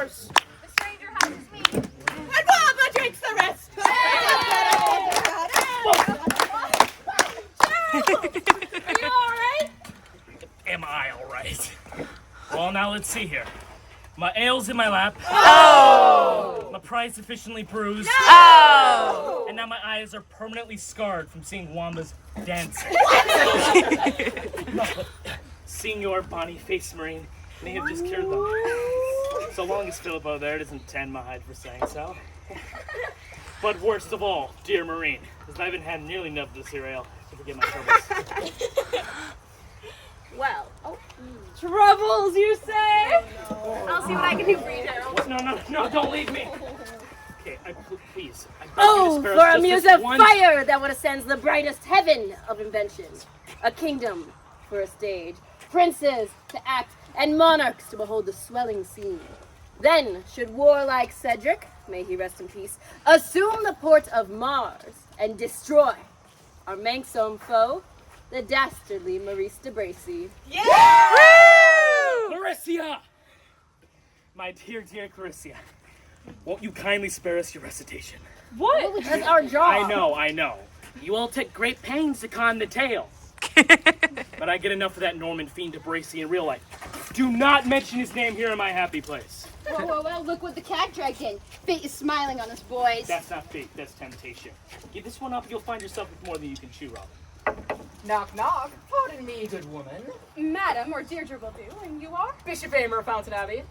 yours. The stranger houses me. And Baba drinks the rest. Are you all right? Am I all right? Well, now let's see here. My ale's in my lap. Oh! My pride's sufficiently bruised. Oh! And now my eyes are permanently scarred from seeing Wamba's dancing. No, but seeing your bonny face, Marine, may have just cured them. So long as Philip over there doesn't tan my hide for saying so. But worst of all, dear Marine, as I haven't had nearly enough of this here ale to forget my troubles. Well, troubles, you say? I'll see what I can do for you, Gerald. No, don't leave me. Okay, please. I beg you to Oh, spare for us a just muse this of one- fire that would ascend the brightest heaven of invention. A kingdom for a stage, princes to act, and monarchs to behold the swelling scene. Then should warlike Cedric, may he rest in peace, assume the port of Mars and destroy our manxome foe, the dastardly Maurice DeBracy. Clarissa! My dear Clarissa, won't you kindly spare us your recitation? What? That's our job. I know. You all take great pains to con the tale. But I get enough of that Norman fiend DeBracy in real life. Do not mention his name here in my happy place. Whoa, look what the cat dragged in. Fate is smiling on us, boys. That's not fate, that's temptation. Give this one up, you'll find yourself with more than you can chew, Robin. Knock, knock. Pardon me, good woman. Madam, or Deirdre will do, and you are? Bishop Amer, Fountain Abbey.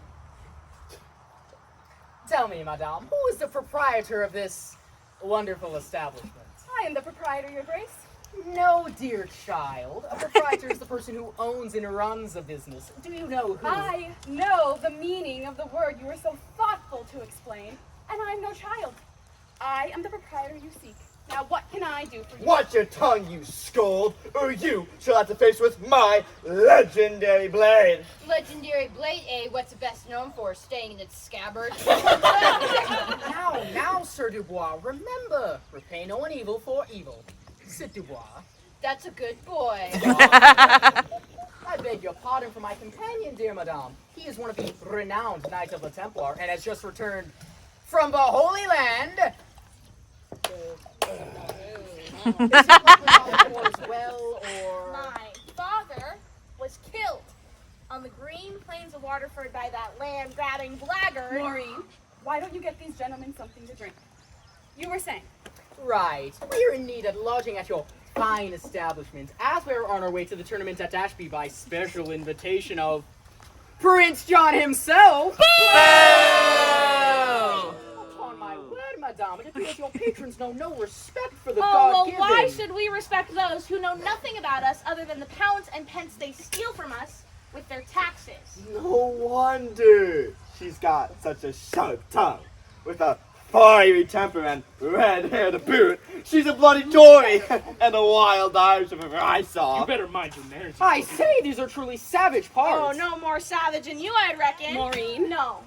Tell me, madame, who is the proprietor of this wonderful establishment? I am the proprietor, your grace. No, dear child. A proprietor is the person who owns and runs a business. Do you know who? I know the meaning of the word you were so thoughtful to explain, and I'm no child. I am the proprietor you seek. Now what can I do for you? Watch your tongue, you scold, or you shall have to face with my legendary blade. Legendary blade, what's it best known for? Staying in its scabbard. Now, Sir Dubois, remember, repay no one evil for evil. Sit Dubois. That's a good boy. I beg your pardon for my companion, dear madame. He is one of the renowned Knights of the Templar and has just returned from the Holy Land. Well, or... My father was killed on the green plains of Waterford by that land-grabbing blackguard. Maureen, why don't you get these gentlemen something to drink? You were saying. Right. We're in need of lodging at your fine establishment, as we're on our way to the tournament at Ashby by special invitation of Prince John himself. Upon my word, madame, it appears your patrons know no respect for the God-given. Why should we respect those who know nothing about us other than the pounds and pence they steal from us with their taxes? No wonder she's got such a sharp tongue. With a fiery temper and red hair to boot, she's a bloody Tory and a wild Irishman if ever I saw. You better mind your manners. I say, these are truly savage parts. Oh, no more savage than you, I reckon. Maureen? No,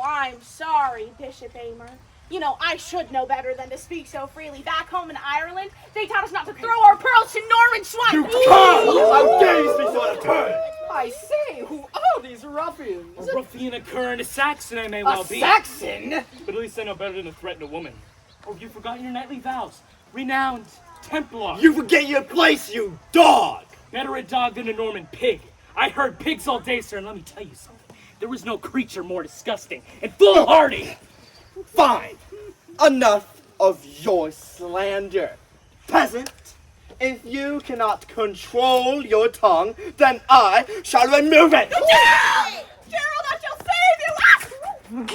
I'm sorry, Bishop Amer. You know, I should know better than to speak so freely. Back home in Ireland, they taught us not to throw our pearls to Norman swine. You can't! How dare you speak so out of turn! I say, who are these ruffians? A ruffian, a cur, and a Saxon I may well be. Saxon? But at least I know better than to threaten a woman. Or have you forgotten your knightly vows? Renowned Templar. You forget your place, you dog! Better a dog than a Norman pig. I heard pigs all day, sir, and let me tell you something. There was no creature more disgusting and foolhardy. Fine. Enough of your slander. Peasant, if you cannot control your tongue, then I shall remove it. Gerald, I shall save you!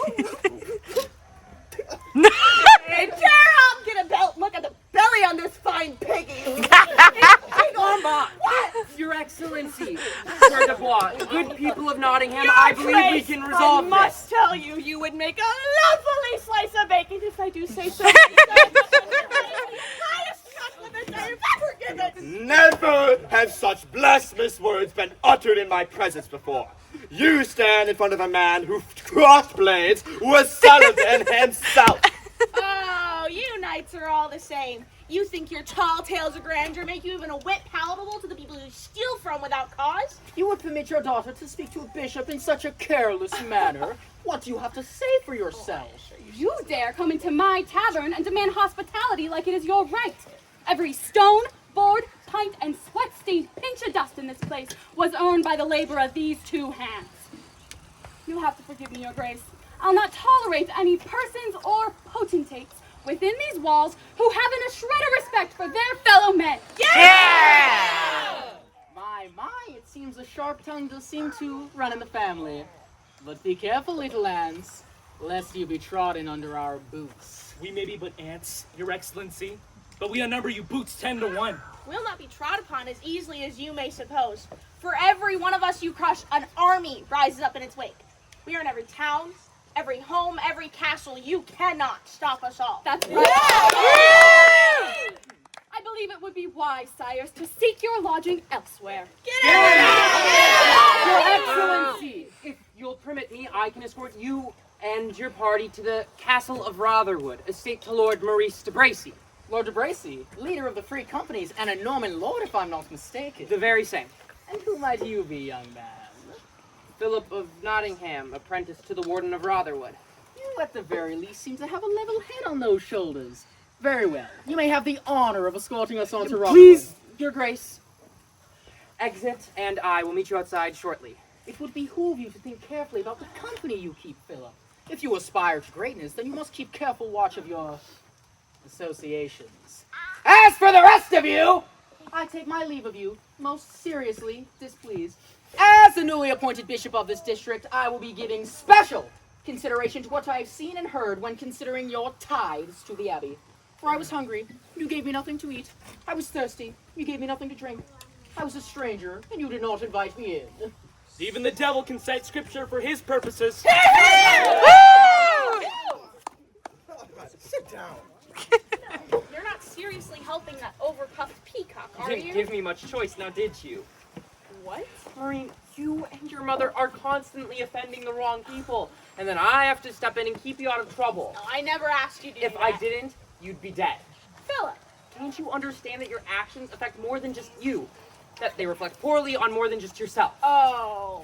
Hey, Gerald, get a belt. Look at the belly on this fine piggy. What? Your Excellency, Sir Dubois, good people of Nottingham, I believe we can resolve I must tell you, you would make a lovely slice of bacon if I do say so. Highest compliment I have ever given. Never have such blasphemous words been uttered in my presence before. You stand in front of a man whose crossblades was Saladin himself. Oh, you knights are all the same. You think your tall tales of grandeur make you even a whit palatable to the people you steal from without cause? You would permit your daughter to speak to a bishop in such a careless manner? What do you have to say for yourself? You dare come into my tavern and demand hospitality like it is your right. Every stone, board, pint, and sweat-stained pinch of dust in this place was earned by the labor of these two hands. You'll have to forgive me, Your Grace. I'll not tolerate any persons or potentates within these walls who haven't a shred of respect for their fellow men. Yeah! My, it seems a sharp tongue does seem to run in the family. But be careful, little ants, lest you be trodden under our boots. We may be but ants, Your Excellency, but we outnumber you boots 10 to 1. We'll not be trod upon as easily as you may suppose. For every one of us you crush, an army rises up in its wake. We are in every town, every home, every castle. You cannot stop us all. That's right. I believe it would be wise, sires, to seek your lodging elsewhere. Your Excellency, if you'll permit me, I can escort you and your party to the Castle of Rotherwood, estate to Lord Maurice DeBracy. Lord DeBracy, leader of the Free Companies and a Norman lord, if I'm not mistaken. The very same. And who might you be, young man? Philip of Nottingham, apprentice to the Warden of Rotherwood. You at the very least seem to have a level head on those shoulders. Very well. You may have the honor of escorting us on to Rotherwood. Please, Your Grace. Exit, and I will meet you outside shortly. It would behoove you to think carefully about the company you keep, Philip. If you aspire to greatness, then you must keep careful watch of your associations. As for the rest of you, I take my leave of you, most seriously displeased. As the newly appointed bishop of this district, I will be giving special consideration to what I have seen and heard when considering your tithes to the abbey. For I was hungry, you gave me nothing to eat. I was thirsty, you gave me nothing to drink. I was a stranger, and you did not invite me in. Even the devil can cite scripture for his purposes. Sit down. You're not seriously helping that overpuffed peacock, You are didn't you? give me much choice, now did you? What? Maureen, you and your mother are constantly offending the wrong people, and then I have to step in and keep you out of trouble. No, I never asked you to If do I that. didn't, you'd be dead. Philip. Can't you understand that your actions affect more than just you? That they reflect poorly on more than just yourself? Oh,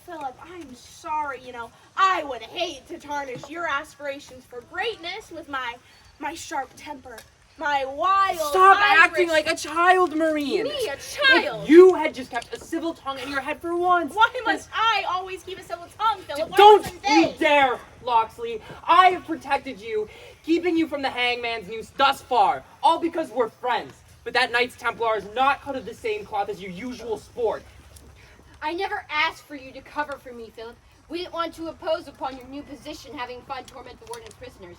Philip, I'm sorry. You know, I would hate to tarnish your aspirations for greatness with my sharp temper, my wild Stop Irish... acting like a child, Maureen! Me, a child? If you had just kept a civil tongue in your head for once! Why must I always keep a civil tongue, Philip? Why Don't mustn't you they? dare, Locksley! I have protected you, keeping you from the hangman's noose thus far, all because we're friends. But that Knights Templar is not cut of the same cloth as your usual sport. I never asked for you to cover for me, Philip. We didn't want to impose upon your new position having fun torment the warden's prisoners.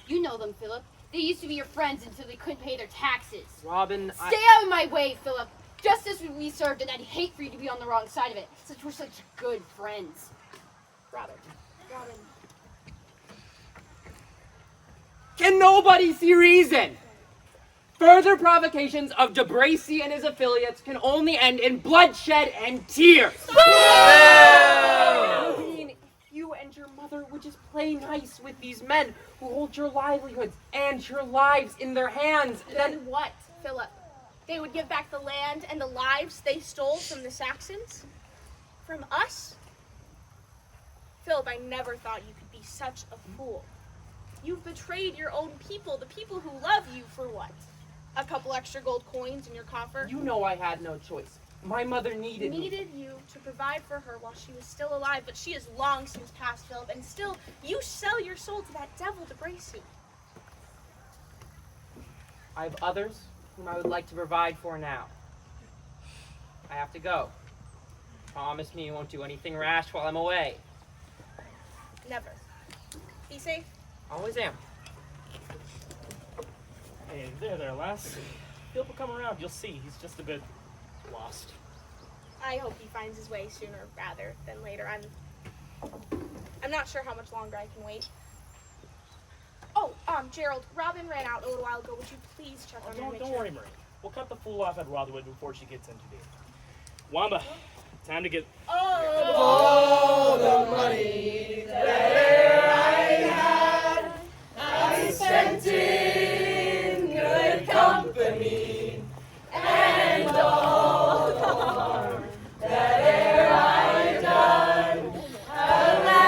You know them, Philip. They used to be your friends until they couldn't pay their taxes. Robin, Stay out of my way, Philip. Justice we served, and I'd hate for you to be on the wrong side of it, since we're such good friends. Robin. Can nobody see reason? Further provocations of DeBracy and his affiliates can only end in bloodshed and tears. I mean, if you and your mother would just play nice with these men who hold your livelihoods and your lives in their hands, Then what, Philip? They would give back the land and the lives they stole from the Saxons? From us? Philip, I never thought you could be such a fool. You've betrayed your own people, the people who love you, for what? A couple extra gold coins in your coffer? you know I had no choice. My mother needed me. Needed you to provide for her while she was still alive, but she has long since passed, Philip, and still you sell your soul to that devil DeBracy. I have others whom I would like to provide for now. I have to go. Promise me you won't do anything rash while I'm away. Never. Be safe. Always am. Hey, there, lass. He'll come around, you'll see. He's just a bit lost. I hope he finds his way sooner rather than later. I'm not sure how much longer I can wait. Oh, Gerald, Robin ran out a little while ago. Would you please check on her? and make Don't sure- worry, Marie. We'll cut the fool off at Rotherwood before she gets into the... Wamba, time to get... All the money that I spent in good company, and all the harm that I done, alas,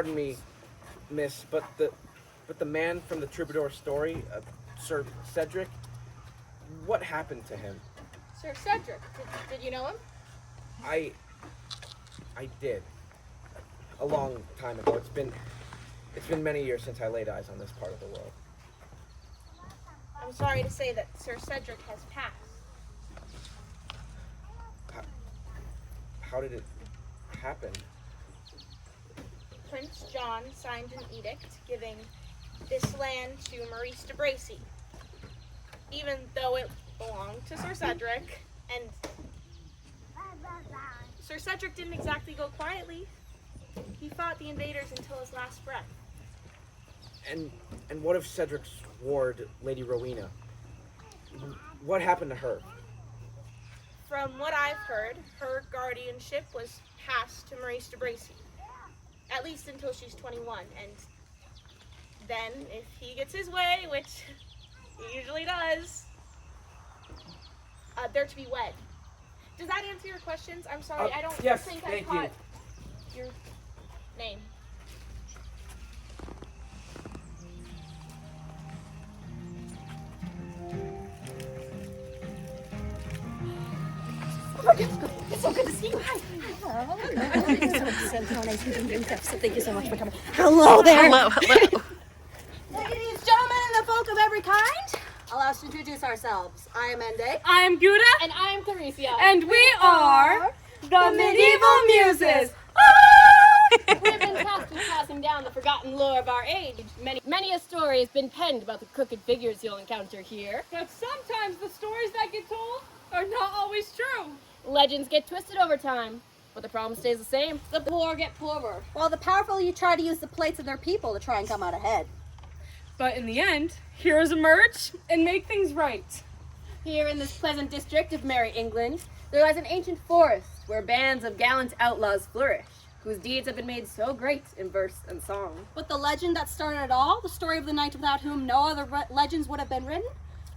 Pardon me, miss, but the man from the troubadour story, Sir Cedric, what happened to him? Sir Cedric, did you know him? I did. A long time ago. It's been many years since I laid eyes on this part of the world. I'm sorry to say that Sir Cedric has passed. How did it happen? Prince John signed an edict giving this land to Maurice DeBracy, even though it belonged to Sir Cedric, and Sir Cedric didn't exactly go quietly. He fought the invaders until his last breath. And what of Cedric's ward, Lady Rowena? What happened to her? From what I've heard, her guardianship was passed to Maurice DeBracy. At least until she's 21, and then, if he gets his way, which he usually does, they're to be wed. Does that answer your questions? I'm sorry, I don't yes, think I thank caught your name. It's so good to see you. Hi. Hello. Thank you so much for coming. Hello there. Hello. Ladies, gentlemen, and the folk of every kind, allow us to introduce ourselves. I am Ende. I'm Guda. And I'm Theresia. And we are the Medieval Muses. We've been tasked with passing down the forgotten lore of our age. Many a story has been penned about the crooked figures you'll encounter here. But sometimes the stories that get told are not always true. Legends get twisted over time, but the problem stays the same. The poor get poorer. While the powerful you try to use the plates of their people to try and come out ahead. But in the end, heroes emerge and make things right. Here in this pleasant district of merry England, there lies an ancient forest where bands of gallant outlaws flourish, whose deeds have been made so great in verse and song. But the legend that started it all, the story of the knight without whom no other legends would have been written,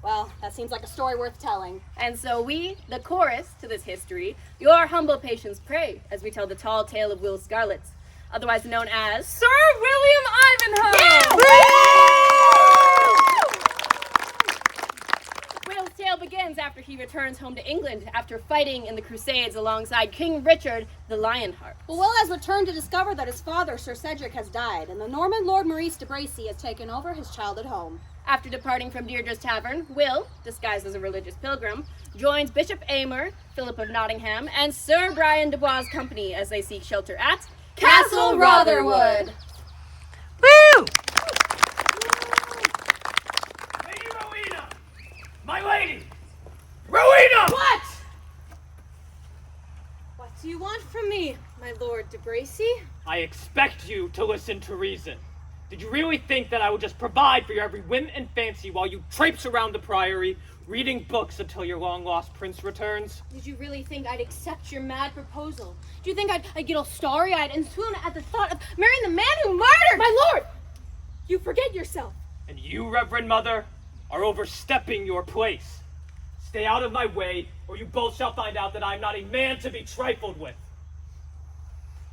well, that seems like a story worth telling. And so we, the chorus to this history, your humble patience pray as we tell the tall tale of Will Scarlet, otherwise known as Sir William Ivanhoe! Will's tale begins after he returns home to England after fighting in the crusades alongside King Richard the Lionheart. Well, Will has returned to discover that his father, Sir Cedric, has died, and the Norman Lord Maurice DeBracy has taken over his childhood home. After departing from Deirdre's Tavern, Will, disguised as a religious pilgrim, joins Bishop Aymer, Philip of Nottingham, and Sir Brian de Bois' company as they seek shelter at Castle Rotherwood. Woo! Lady Rowena! My lady! Rowena! What? What do you want from me, my Lord DeBracy? I expect you to listen to reason. Did you really think that I would just provide for your every whim and fancy while you traipse around the priory, reading books until your long-lost prince returns? Did you really think I'd accept your mad proposal? Do you think I'd get all starry-eyed and swoon at the thought of marrying the man who murdered My Lord! You forget yourself. And you, Reverend Mother, are overstepping your place. Stay out of my way, or you both shall find out that I am not a man to be trifled with.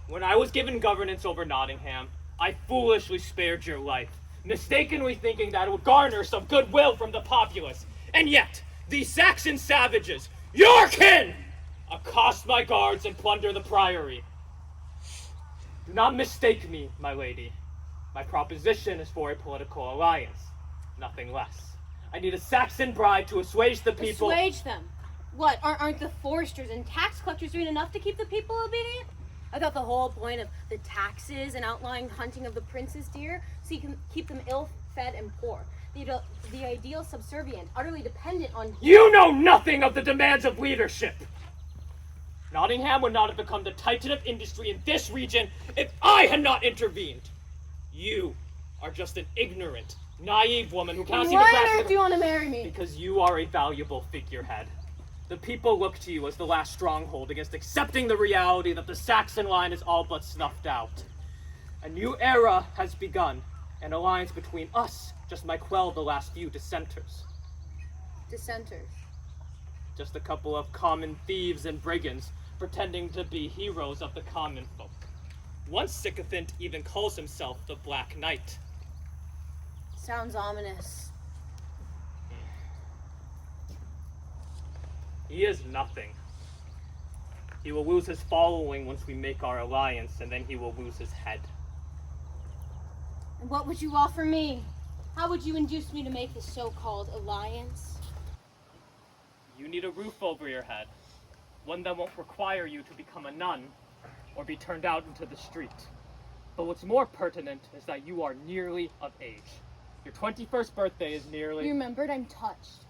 When I was given governance over Nottingham, I foolishly spared your life, mistakenly thinking that it would garner some goodwill from the populace. And yet, these Saxon savages, your kin, accost my guards and plunder the priory. Do not mistake me, my lady. My proposition is for a political alliance, nothing less. I need a Saxon bride to assuage the people. Assuage them? What, aren't the foresters and tax collectors doing enough to keep the people obedient? I thought the whole point of the taxes and outlawing hunting of the prince's deer so you can keep them ill-fed and poor. The ideal subservient, utterly dependent on... You know nothing of the demands of leadership! Nottingham would not have become the titan of industry in this region if I had not intervened. You are just an ignorant, naive woman who cannot see the Why grasp on of earth do you want to marry me? Because you are a valuable figurehead. The people look to you as the last stronghold against accepting the reality that the Saxon line is all but snuffed out. A new era has begun. An alliance between us just might quell the last few dissenters. Dissenters. Just a couple of common thieves and brigands pretending to be heroes of the common folk. One sycophant even calls himself the Black Knight. Sounds ominous. He is nothing. He will lose his following once we make our alliance, and then he will lose his head. And what would you offer me? How would you induce me to make this so-called alliance? You need a roof over your head. One that won't require you to become a nun or be turned out into the street. But what's more pertinent is that you are nearly of age. Your 21st birthday is nearly... You remembered? I'm touched.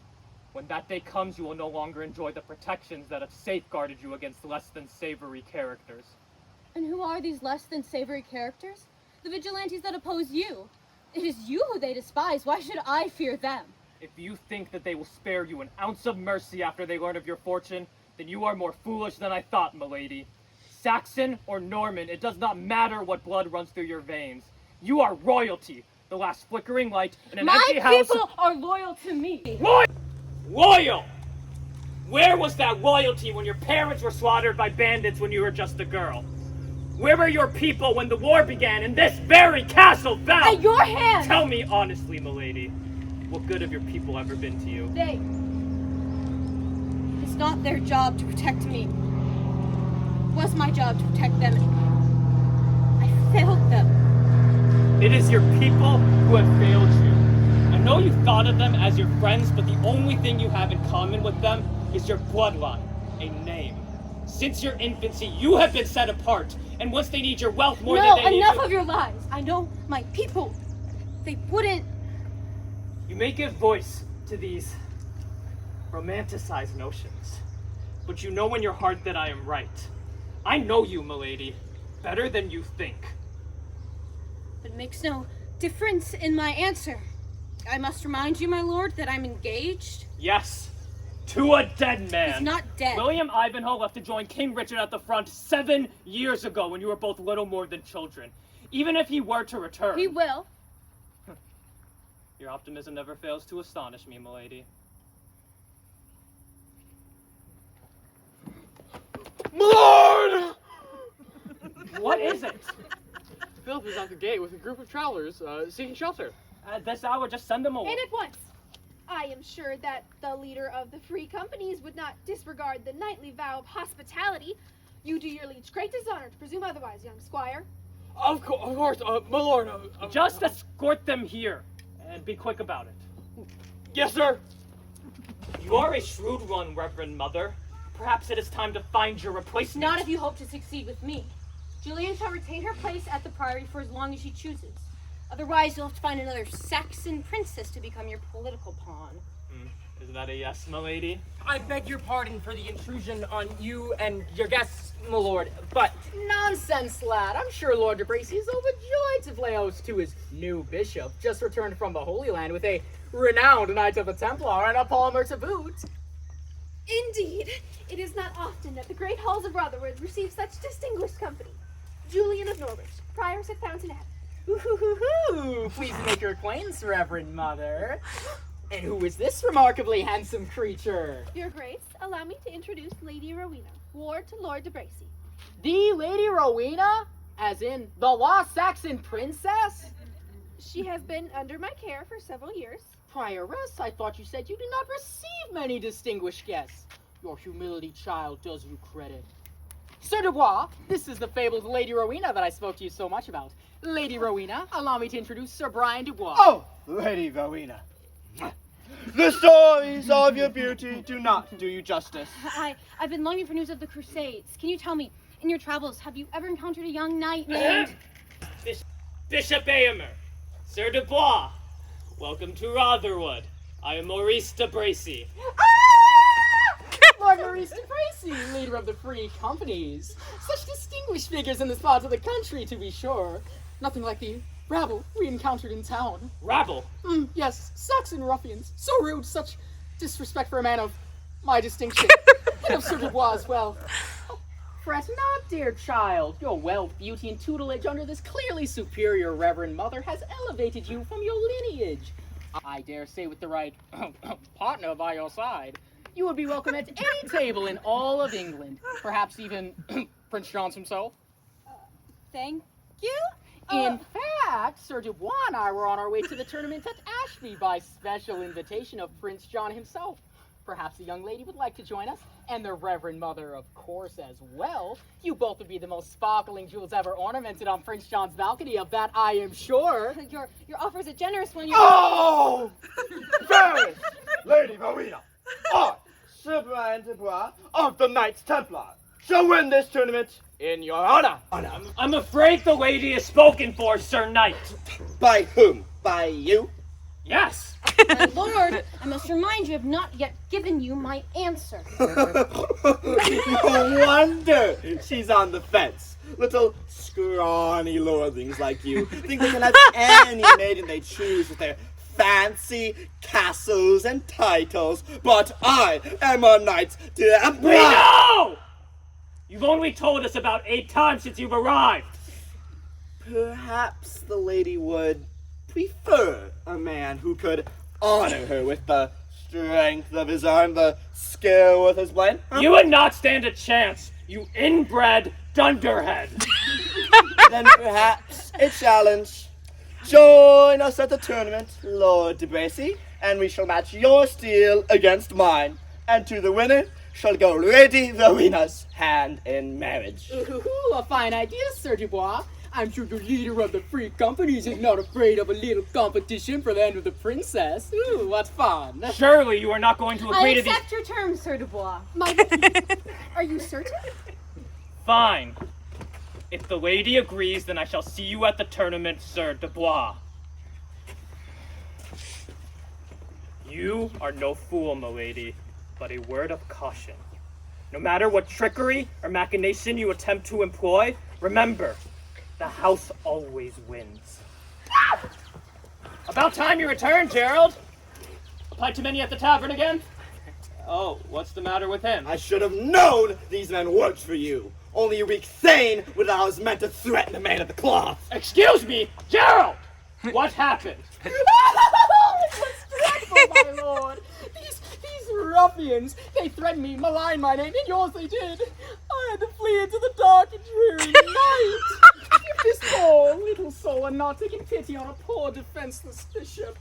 When that day comes, you will no longer enjoy the protections that have safeguarded you against less than savory characters. And who are these less than savory characters? The vigilantes that oppose you. It is you who they despise. Why should I fear them? If you think that they will spare you an ounce of mercy after they learn of your fortune, then you are more foolish than I thought, milady. Saxon or Norman, it does not matter what blood runs through your veins. You are royalty, the last flickering light in an empty house. My people are loyal to me. Loyal! Where was that loyalty when your parents were slaughtered by bandits when you were just a girl? Where were your people when the war began and this very castle fell? At your hands! Tell me honestly, milady, what good have your people ever been to you? It's not their job to protect me. It was my job to protect them. I failed them. It is your people who have failed you. I know you thought of them as your friends, but the only thing you have in common with them is your bloodline, a name. Since your infancy, you have been set apart, and once they need your wealth more than they need enough of your lies. I know my people. They wouldn't. You may give voice to these romanticized notions, but you know in your heart that I am right. I know you, milady, better than you think. But it makes no difference in my answer. I must remind you, my lord, that I'm engaged. Yes, to a dead man. He's not dead. William Ivanhoe left to join King Richard at the front 7 years ago when you were both little more than children. Even if he were to return... He will. Your optimism never fails to astonish me, milady. Lord! What is it? Philip is at the gate with a group of travelers seeking shelter. At this hour, just send them away. And at once. I am sure that the leader of the free companies would not disregard the knightly vow of hospitality. You do your liege great dishonor to presume otherwise, young squire. Of course, my lord. Just escort them here, and be quick about it. Yes, sir. You are a shrewd one, Reverend Mother. Perhaps it is time to find your replacement. Not if you hope to succeed with me. Julian shall retain her place at the priory for as long as she chooses. Otherwise, you'll have to find another Saxon princess to become your political pawn. Is that a yes, milady? I beg your pardon for the intrusion on you and your guests, my lord, but nonsense, lad. I'm sure Lord DeBracy is overjoyed to play host to his new bishop, just returned from the Holy Land with a renowned Knight of the Templar and a palmer to boot. Indeed, it is not often that the great halls of Rotherwood receive such distinguished company. Julian of Norwich, priors at Fountain Abbey. Ooh, pleased to make your acquaintance, Reverend Mother. And who is this remarkably handsome creature? Your Grace, allow me to introduce Lady Rowena, ward to Lord DeBracy. The Lady Rowena? As in the lost Saxon princess? She has been under my care for several years. Prioress, I thought you said you did not receive many distinguished guests. Your humility, child, does you credit. Sir Dubois, this is the fabled Lady Rowena that I spoke to you so much about. Lady Rowena, allow me to introduce Sir Brian Dubois. Oh, Lady Rowena. The stories of your beauty do not do you justice. I've been longing for news of the crusades. Can you tell me, in your travels, have you ever encountered a young knight named... Bishop Aylmer, Sir Dubois, welcome to Rotherwood. I am Maurice DeBracy. Lord Maurice DeBracy, leader of the free companies. Such distinguished figures in this part of the country, to be sure. Nothing like the rabble we encountered in town. Rabble? Yes, Saxon ruffians. So rude, such disrespect for a man of my distinction. And of Sir Dubois as well. Oh, fret not, dear child. Your wealth, beauty, and tutelage under this clearly superior Reverend Mother has elevated you from your lineage. I dare say with the right partner by your side, you would be welcome at any table in all of England. Perhaps even Prince John's himself. Thank you. In fact, Sir Dubois and I were on our way to the tournament at Ashby by special invitation of Prince John himself. Perhaps the young lady would like to join us, and the Reverend Mother, of course, as well. You both would be the most sparkling jewels ever ornamented on Prince John's balcony, of that I am sure. Your offer's a generous one. Oh! Fairest Lady Rowena, I, Sir Brian Dubois of the Knights Templar, shall win this tournament in your honor. I'm afraid the lady is spoken for, Sir Knight. By whom? By you? Yes. My lord, I must remind you, I have not yet given you my answer. No wonder she's on the fence. Little scrawny lordlings like you think they can have any maiden they choose with their fancy castles and titles, but I am a knight. We know! You've only told us about 8 times since you've arrived. Perhaps the lady would prefer a man who could honor her with the strength of his arm, the skill with his blade. You would not stand a chance, you inbred dunderhead. Then perhaps a challenge. Join us at the tournament, Lord DeBracy, and we shall match your steel against mine. And to the winner shall go Lady Rowena's hand in marriage. Ooh, a fine idea, Sir Dubois. I'm sure the leader of the Free Companies is not afraid of a little competition for the hand of the princess. Ooh, what fun. Surely you are not going to agree I to these... accept your terms, Sir Dubois. Are you certain? Fine. If the lady agrees, then I shall see you at the tournament, Sir Dubois. You are no fool, milady, but a word of caution. No matter what trickery or machination you attempt to employ, remember, the house always wins. About time you returned, Gerald. Applied too many at the tavern again? Oh, what's the matter with him? I should have known these men worked for you. Only a weak thane would I was meant to threaten a man of the cloth. Excuse me, Gerald! What happened? It was dreadful, my lord. These ruffians, they threatened me, malign my name, and yours they did. I had to flee into the dark and dreary night. If this poor little soul had not taken pity on a poor defenseless bishop,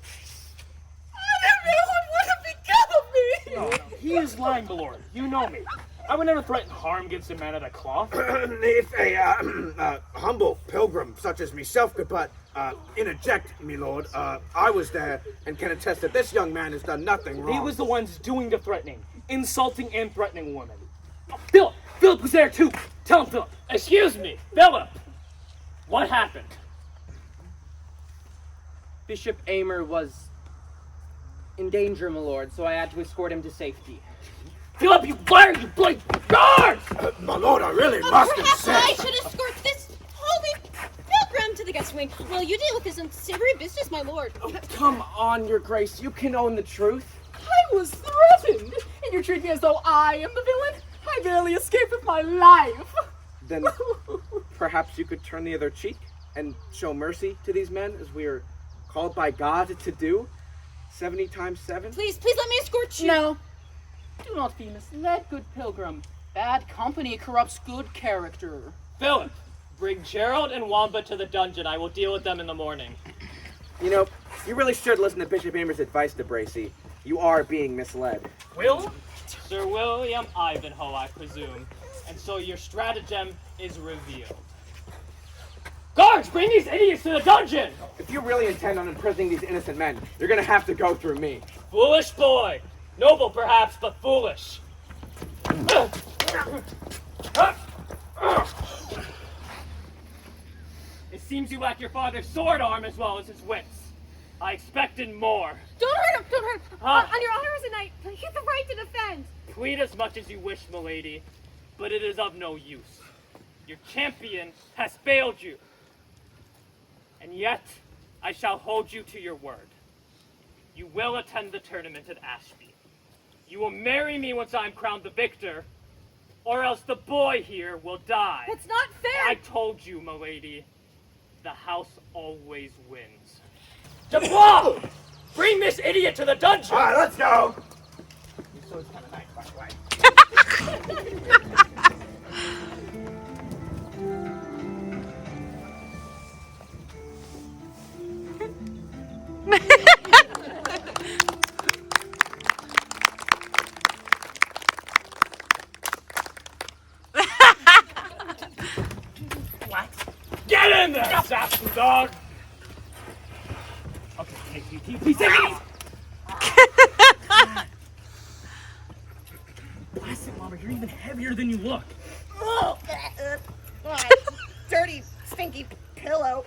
I don't know what would have become of me. No, he is lying, my lord. You know me. I would never threaten harm against a man of the cloth. If a humble pilgrim such as myself could but interject, me lord, I was there and can attest that this young man has done nothing wrong. He was the ones doing the threatening, insulting and threatening women. Oh, Philip was there too. Tell him, Philip. Excuse me, Philip. What happened? Bishop Aymer was in danger, my lord, so I had to escort him to safety. Philip, you liar, you bloody guard! My lord, I really must Perhaps I insist. should escort this holy pilgrim to the guest wing. Will you deal with this unsavory business, my lord? Oh, come on, your grace, you can own the truth. I was threatened, and you treat me as though I am the villain? I barely escaped with my life. Then perhaps you could turn the other cheek and show mercy to these men as we are called by God to do. 70 times 7? Please let me escort you. No. Do not be misled, good pilgrim. Bad company corrupts good character. Philip, bring Gerald and Wamba to the dungeon. I will deal with them in the morning. You know, you really should listen to Bishop Aymer's advice, DeBracy. You are being misled. Sir William Ivanhoe, I presume. And so your stratagem is revealed. Guards, bring these idiots to the dungeon! If you really intend on imprisoning these innocent men, you're gonna have to go through me. Foolish boy! Noble perhaps, but foolish. It seems you lack your father's sword arm as well as his wits. I expected more. Don't hurt him! Don't hurt him! Huh? On your honor as a knight, you have the right to defend! Plead as much as you wish, milady, but it is of no use. Your champion has failed you. And yet, I shall hold you to your word. You will attend the tournament at Ashby. You will marry me once I'm crowned the victor, or else the boy here will die. That's not fair! I told you, milady, the house always wins. Dubois! Bring this idiot to the dungeon! Alright, let's go! Your sword's kind of nice, by the way. Saxon dog. Okay, please take it easy. Bless it, Mama. You're even heavier than you look. Oh, dirty, stinky pillow.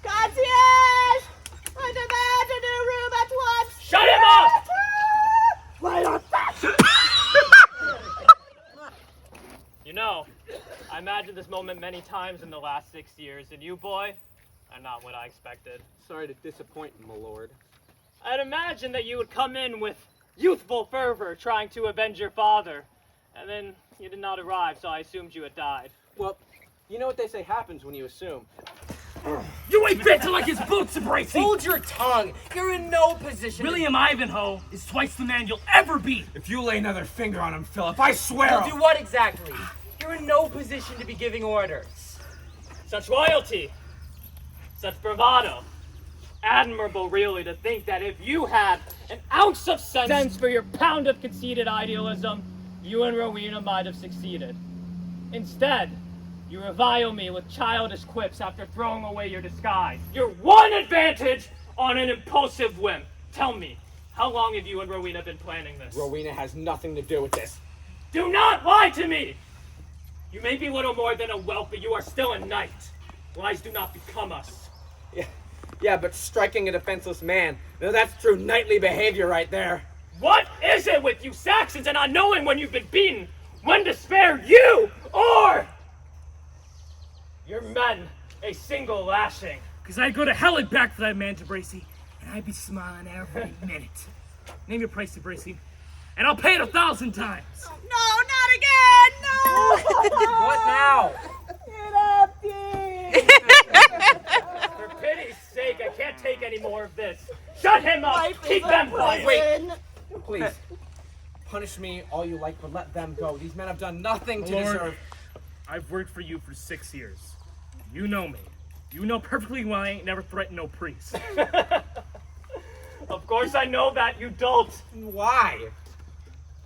Concierge! I demand a new room at once! Shut him up! Why not that? You know, I imagined this moment many times in the last 6 years, and you, boy, are not what I expected. Sorry to disappoint, my lord. I'd imagined that you would come in with youthful fervor trying to avenge your father, and then you did not arrive, so I assumed you had died. Well, you know what they say happens when you assume. You ain't fit to like his boots, DeBracy! Hold your tongue. You're in no position. William Ivanhoe is twice the man you'll ever be. If you lay another finger on him, Philip, I swear I'll do what exactly? You're in no position to be giving orders. Such loyalty, such bravado. Admirable, really, to think that if you had an ounce of sense for your pound of conceited idealism, you and Rowena might have succeeded. Instead, you revile me with childish quips after throwing away your disguise. Your one advantage on an impulsive whim. Tell me, how long have you and Rowena been planning this? Rowena has nothing to do with this. Do not lie to me! You may be little more than a whelp, but you are still a knight. Lies do not become us. Yeah, but striking a defenseless man, now that's true knightly behavior right there. What is it with you Saxons and not knowing when you've been beaten? When to spare you, or your men a single lashing? Because I'd go to hell and back for that man, DeBracy, and I'd be smiling every minute. Name your price, DeBracy, and I'll pay it 1,000 times. No, not again! No! What now? For pity's sake, I can't take any more of this. Shut him up! Keep them quiet! Wait, please. Punish me all you like, but let them go. These men have done nothing to Lord, deserve. I've worked for you for 6 years. You know me. You know perfectly well I ain't never threatened no priest. Of course I know that, you dolt. Why?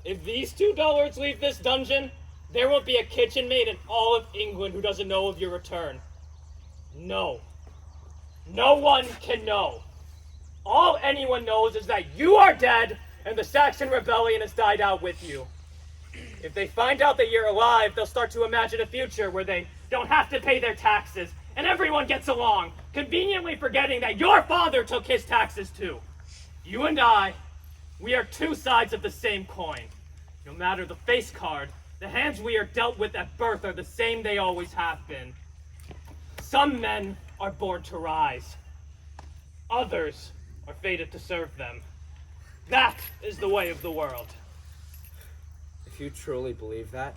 If these two dullards leave this dungeon, there won't be a kitchen maid in all of England who doesn't know of your return. No. No one can know. All anyone knows is that you are dead and the Saxon rebellion has died out with you. If they find out that you're alive, they'll start to imagine a future where they don't have to pay their taxes and everyone gets along, conveniently forgetting that your father took his taxes too. You and I, we are two sides of the same coin. No matter the face card, the hands we are dealt with at birth are the same they always have been. Some men are born to rise. Others are fated to serve them. That is the way of the world. If you truly believe that,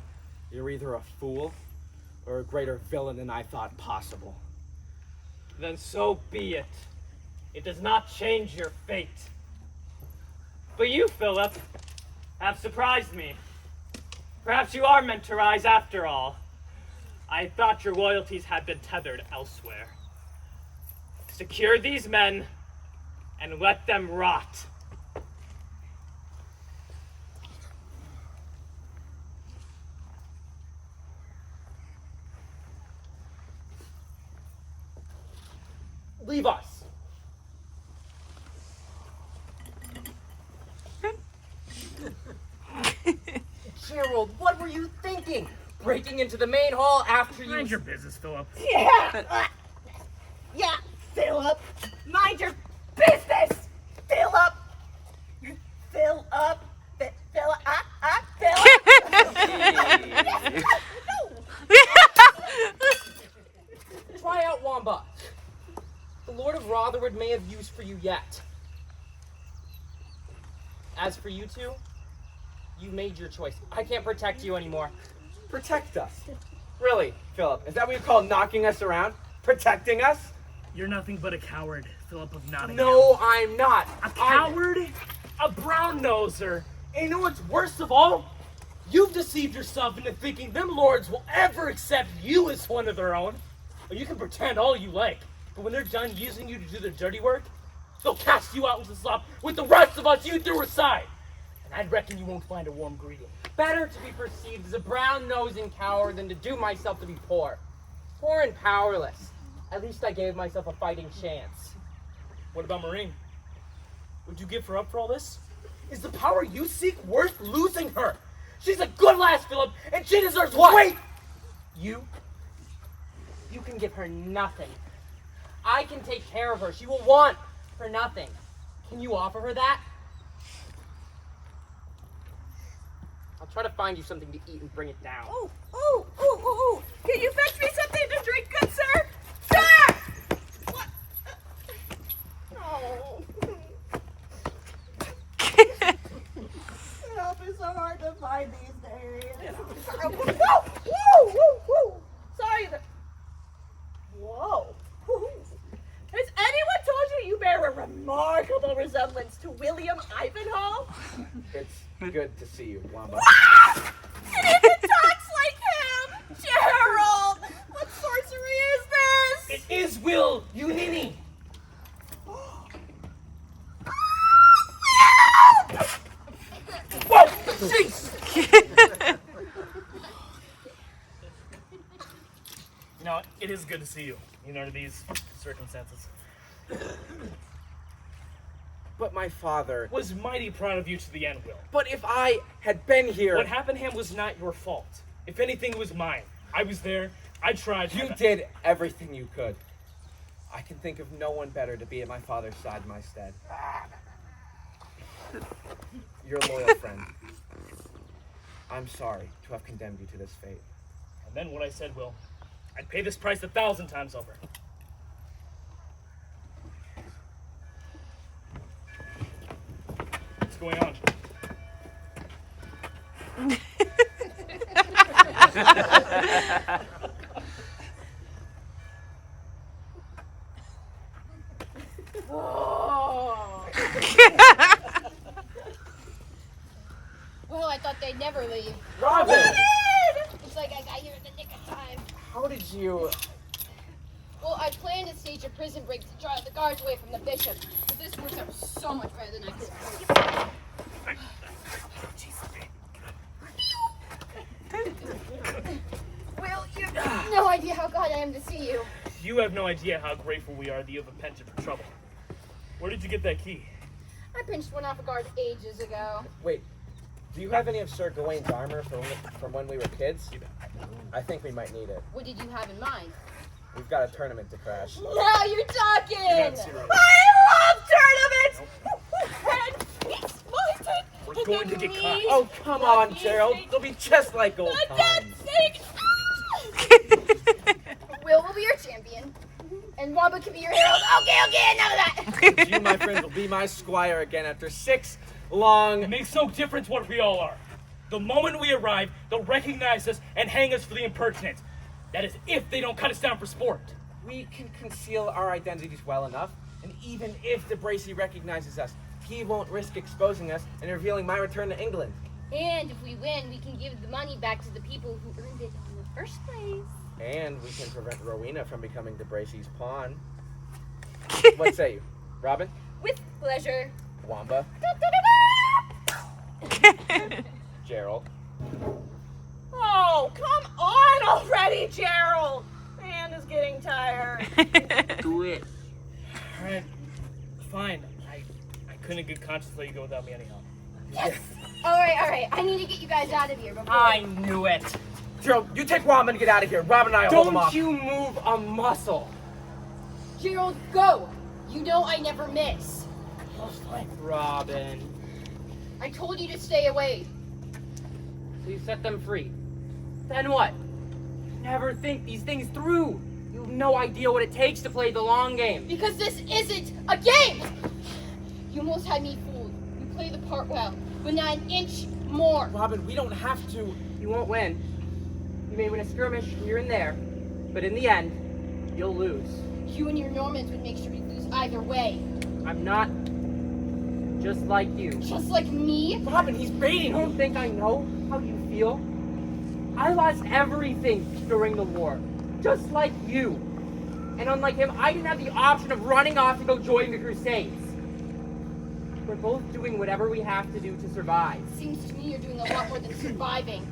you're either a fool or a greater villain than I thought possible. Then so be it. It does not change your fate. But you, Philip, have surprised me. Perhaps you are meant to rise after all. I thought your loyalties had been tethered elsewhere. Secure these men and let them rot. Leave us. Gerald, what were you thinking? Breaking into the main hall after you... Mind your business, Philip. Yeah, Philip. Mind your business, Philip. Philip. Try out Wamba. The Lord of Rotherwood may have use for you yet. As for you two, you made your choice. I can't protect you anymore. Protect us. Really, Philip, is that what you call knocking us around? Protecting us? You're nothing but a coward, Philip of Nottingham. No, I'm not. A coward? A brown-noser. And you know what's worst of all? You've deceived yourself into thinking them lords will ever accept you as one of their own. Well, you can pretend all you like, but when they're done using you to do their dirty work, they'll cast you out into the slop with the rest of us you threw aside. And I reckon you won't find a warm greeting. Better to be perceived as a brown-nosing coward than to do myself to be poor. Poor and powerless. At least I gave myself a fighting chance. What about Maureen? Would you give her up for all this? Is the power you seek worth losing her? She's a good lass, Philip, and she deserves what? Wait! You can give her nothing. I can take care of her. She will want for nothing. Can you offer her that? I'll try to find you something to eat and bring it down. Ooh. Can you fetch me something to drink, good sir? Sir! What? Oh. Help is so hard to find these days. Whoa! Sorry. Whoa. Has anyone told you you bear a remarkable resemblance to William Ivanhoe? It's good to see you, Wamba. And if it talks like him! Gerald! What sorcery is this? It is Will Unini. Whoa! Jeez! You know, it is good to see you, under these circumstances. But my father... Was mighty proud of you to the end, Will. But if I had been here... What happened to him was not your fault. If anything, it was mine. I was there. I tried. You did everything you could. I can think of no one better to be at my father's side in my stead. Your loyal friend. I'm sorry to have condemned you to this fate. And then what I said, Will, I'd pay this price 1,000 times over. What's going on? Well, I thought they'd never leave. Robin! Looks like I got here in the nick of time. How did you... Well, I planned to stage a prison break to drive the guards away from the bishop, but this works out so much better than I expected. Well, you have no idea how glad I am to see you. You have no idea how grateful we are that you have a penchant for trouble. Where did you get that key? I pinched one off a guard ages ago. Wait, do you have any of Sir Gawain's armor from when we were kids? I think we might need it. What did you have in mind? We've got a tournament to crash. Now you're talking! I love tournaments! And it's my turn. We're going to get caught. Oh, come on, Gerald. They'll be just like old For times. God's sake! Will be your champion, and Wamba can be your hero. Okay, enough of that! You, my friends, will be my squire again after 6 long... It makes no difference what we all are. The moment we arrive, they'll recognize us and hang us for the impertinent. That is, if they don't cut us down for sport. We can conceal our identities well enough, and even if DeBracy recognizes us, he won't risk exposing us and revealing my return to England. And if we win, we can give the money back to the people who earned it in the first place. And we can prevent Rowena from becoming DeBracy's pawn. What say you, Robin? With pleasure. Wamba? Gerald? Oh, come on already, Gerald! Man is getting tired. Do it. Alright, fine. I couldn't in good conscience let you go without me anyhow. Yes! Alright. I need to get you guys out of here before... I knew it. Gerald, you take Wamba and get out of here. Robin and I hold him Don't off. you move a muscle. Gerald, go! You know I never miss. Robin. I told you to stay away. So you set them free. Then what? You never think these things through. You have no idea what it takes to play the long game. Because this isn't a game! You almost had me fooled. You play the part well, but not an inch more. Robin, we don't have to. You won't win. You may win a skirmish here and there, but in the end, you'll lose. You and your Normans would make sure you lose either way. I'm not just like you. Just like me? Robin, he's baiting. You don't think I know how you feel? I lost everything during the war, just like you. And unlike him, I didn't have the option of running off to go join the crusades. We're both doing whatever we have to do to survive. Seems to me you're doing a lot more than surviving.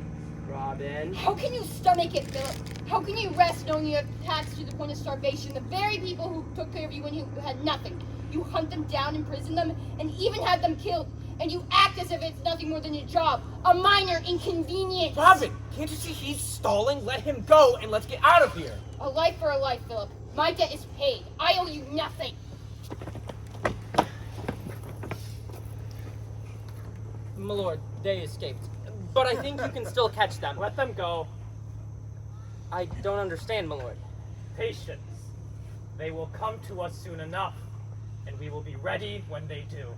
Robin. How can you stomach it, Philip? How can you rest knowing you have taxed to the point of starvation the very people who took care of you when you had nothing? You hunt them down, imprison them, and even have them killed. And you act as if it's nothing more than a job, a minor inconvenience. Robin, can't you see he's stalling? Let him go and let's get out of here. A life for a life, Philip. My debt is paid. I owe you nothing. My lord, they escaped. But I think you can still catch them. Let them go. I don't understand, my lord. Patience. They will come to us soon enough, and we will be ready when they do.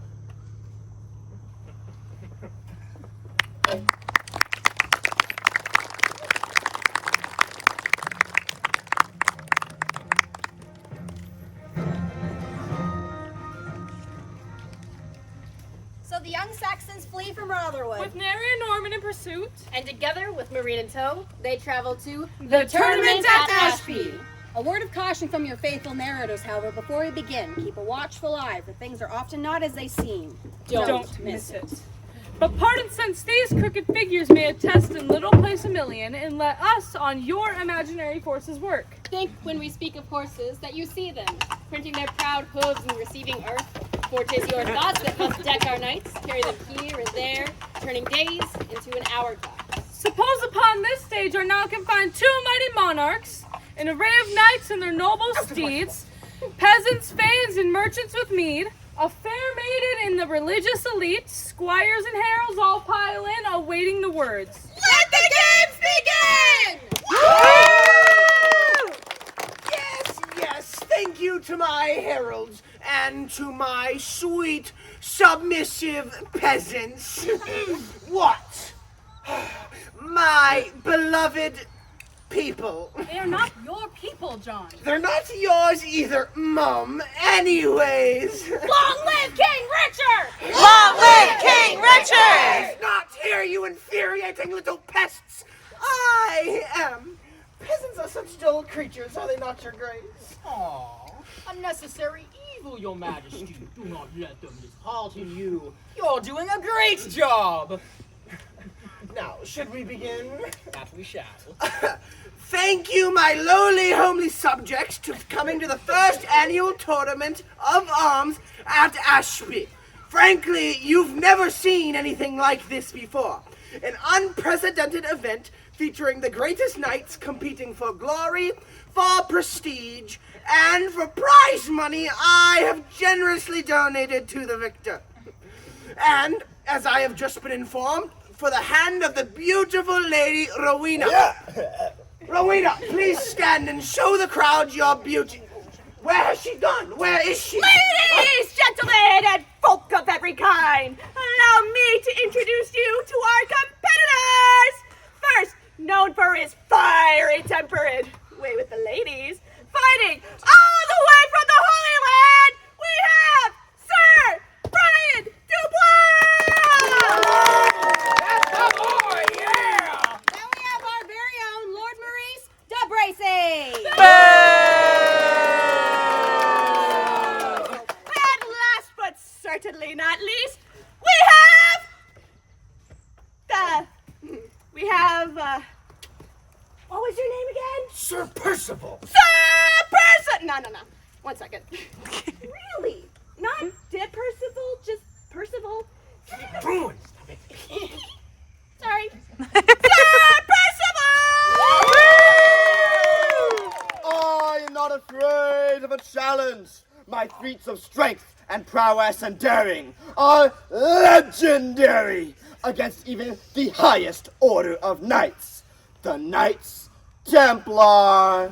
So the young Saxons flee from Rotherwood. With Nary and Norman in pursuit. And together with Marine in tow, they travel to The tournament at Ashby. A word of caution from your faithful narrators, however, before we begin. Keep a watchful eye, for things are often not as they seem. Don't miss it. But pardon, since these crooked figures may attest in little place a million, and let us on your imaginary forces work. Think, when we speak of horses, that you see them, printing their proud hooves and receiving earth. For 'tis your thoughts that must deck our nights, carry them here and there, turning days into an hourglass. Suppose upon this stage are now confined two mighty monarchs, an array of knights and their noble steeds, peasants, thanes, and merchants with mead, a fair maiden in the religious elite, squires and heralds all pile in, awaiting the words. Let the games begin! Yes, thank you to my heralds and to my sweet, submissive peasants. What? My beloved people. They are not your people, John. They're not yours either, Mum. Anyways. Long live King Richard! Long live King Richard! Not here, you infuriating little pests. I am. Peasants are such dull creatures, are they not, your grace? Aww, unnecessary evil, your majesty. Do not let them dishearten you. You're doing a great job. Now, should we begin? That we shall. Thank you, my lowly, homely subjects, to coming to the first annual tournament of arms at Ashby. Frankly, you've never seen anything like this before. An unprecedented event featuring the greatest knights competing for glory, for prestige, and for prize money I have generously donated to the victor. And, as I have just been informed, for the hand of the beautiful lady Rowena. Rowena, please stand and show the crowd your beauty. Where has she gone? Where is she? Ladies, gentlemen, and folk of every kind, allow me to introduce you to our competitors. First, known for his fiery temper and way with the ladies, fighting all the way from the Holy Land, we have Sir Brian Dubois! Oh, yeah! Then we have our very own Lord Maurice DeBracy! And last but certainly not least, what was your name again? Sir Percival. No. 1 second. Really? Not Dip Percival, just Percival? Bruin. Sorry. Sir Percival! I am not afraid of a challenge. My feats of strength and prowess and daring are legendary against even the highest order of knights, the Knights Templar.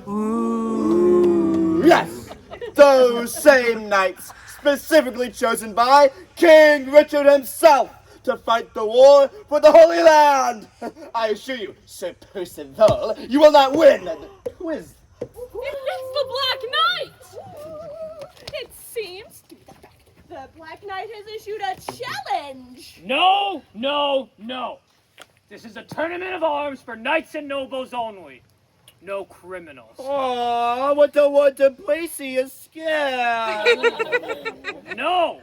Yes, those same knights specifically chosen by King Richard himself to fight the war for the Holy Land. I assure you, Sir Percival, you will not win the quiz. It's the Black Knight! It seems The Black Knight has issued a challenge. No. This is a tournament of arms for knights and nobles only. No criminals. Aw, what the DeBracy is scared. No!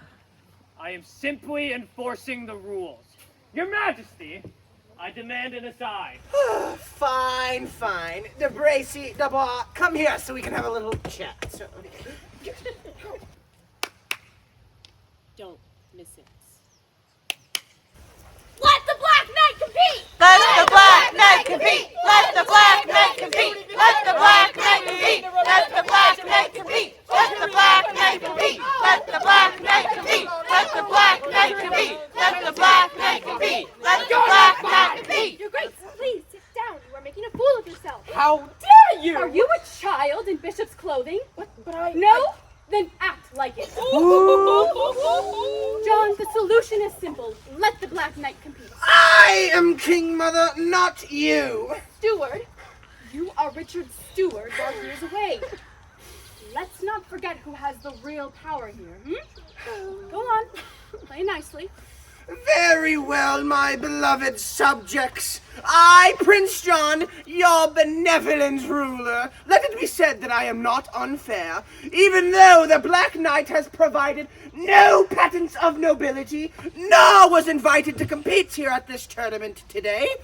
I am simply enforcing the rules. Your Majesty, I demand an aside. Fine, fine. DeBracy, Dubois, come here so we can have a little chat. Don't miss it. Let the Black Knight compete! Let the Black Knight compete! Let the Black Knight compete! Let the Black Knight compete! Let the Black Knight compete! Let the Black Knight compete! Let the Black Knight compete! Let the Black Knight compete! Let the Black Knight compete! Let the Black Knight compete! Your Grace, please sit down. You are making a fool of yourself. How dare you! Are you a child in bishop's clothing? But I... No? Then act like it. John, the solution is simple. Let the Black Knight compete. I am King Mother, not you. Steward, you are Richard's steward while he is away. Let's not forget who has the real power here, Go on, play nicely. Very well, my beloved subjects. I, Prince John, your benevolent ruler. Let it be said that I am not unfair, even though the Black Knight has provided no patents of nobility, nor was invited to compete here at this tournament today.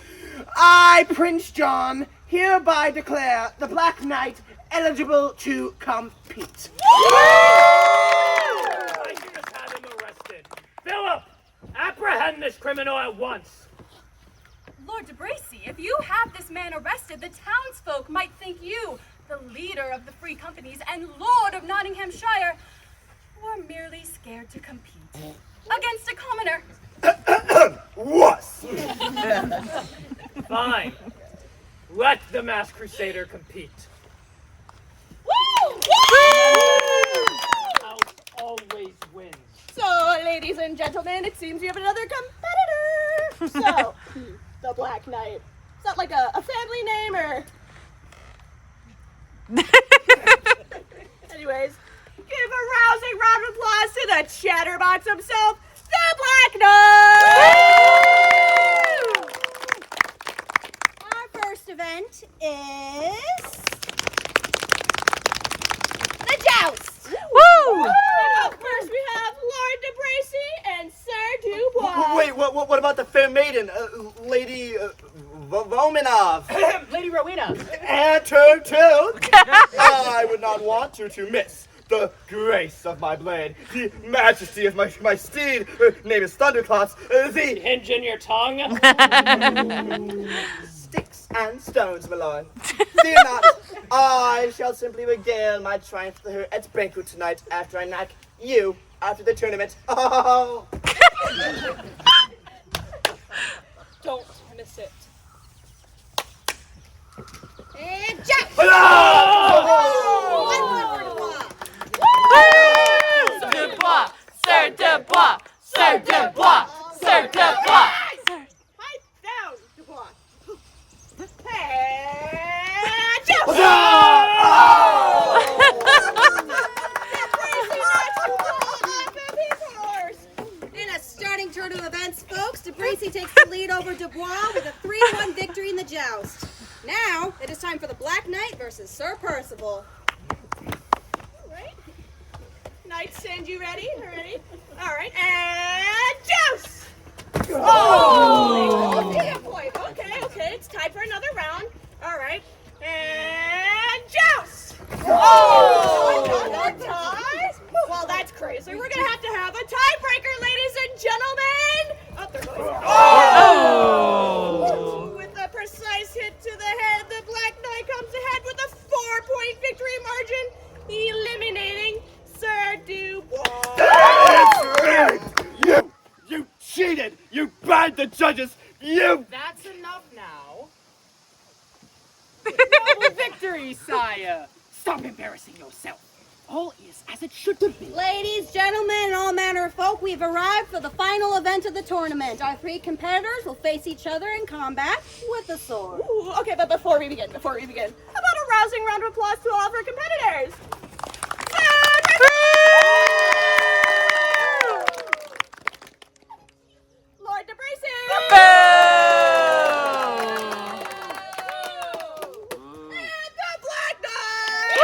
I, Prince John, hereby declare the Black Knight eligible to compete. I should have had him arrested. Philip! Apprehend this criminal at once! Lord DeBracy, if you have this man arrested, the townsfolk might think you, the leader of the free companies and lord of Nottinghamshire, were merely scared to compete against a commoner. Was. Fine. Let the masked crusader compete. Woo! House always wins. So, ladies and gentlemen, it seems we have another competitor. So, the Black Knight. Is that like a family name or? Anyways, give a rousing round of applause to the chatterbox himself, the Black Knight! Our first event is the joust. Woo! And up first we have Lord DeBracy and Sir Dubois. Wait, what about the fair maiden, Lady Romanov? Lady Rowena. And her too. I would not want you to miss the grace of my blade, the majesty of my steed. Her name is Thunderclops. The hinge in your tongue. Sticks and stones, my lord. Fear not. I shall simply regale my triumph to her at banquet tonight after I knock you after the tournament. Oh. Don't miss it. And joust. Dubois! Sir Dubois! Sir Dubois! Sir Dubois! Pipe down, Dubois. And joust! In a starting turn of events, folks, DeBracy takes the lead over Dubois with a 3-1 victory in the joust. Now, it is time for the Black Knight versus Sir Percival. Alright. Nightstand, you ready? Alright, and joust! Oh! Yeah, boy. Okay, it's time for another round. Alright, and joust! Oh! Another tie? Well, that's crazy. We're gonna have a tiebreaker, ladies and gentlemen! Oh, there goes. Oh! With a precise hit to the head, the Black Knight comes ahead with a 4-point victory margin, eliminating Sir Dubois. That's right! You cheated! You bribed the judges! You... That's enough now. Noble victory, sire! Stop embarrassing yourself. All is as it should be. Ladies, gentlemen, and all manner of folk, we've arrived for the final event of the tournament. Our 3 competitors will face each other in combat with the sword. Ooh, okay, but before we begin, how about a rousing round of applause to all of our competitors? Lord DeBracy! And the Black Knight!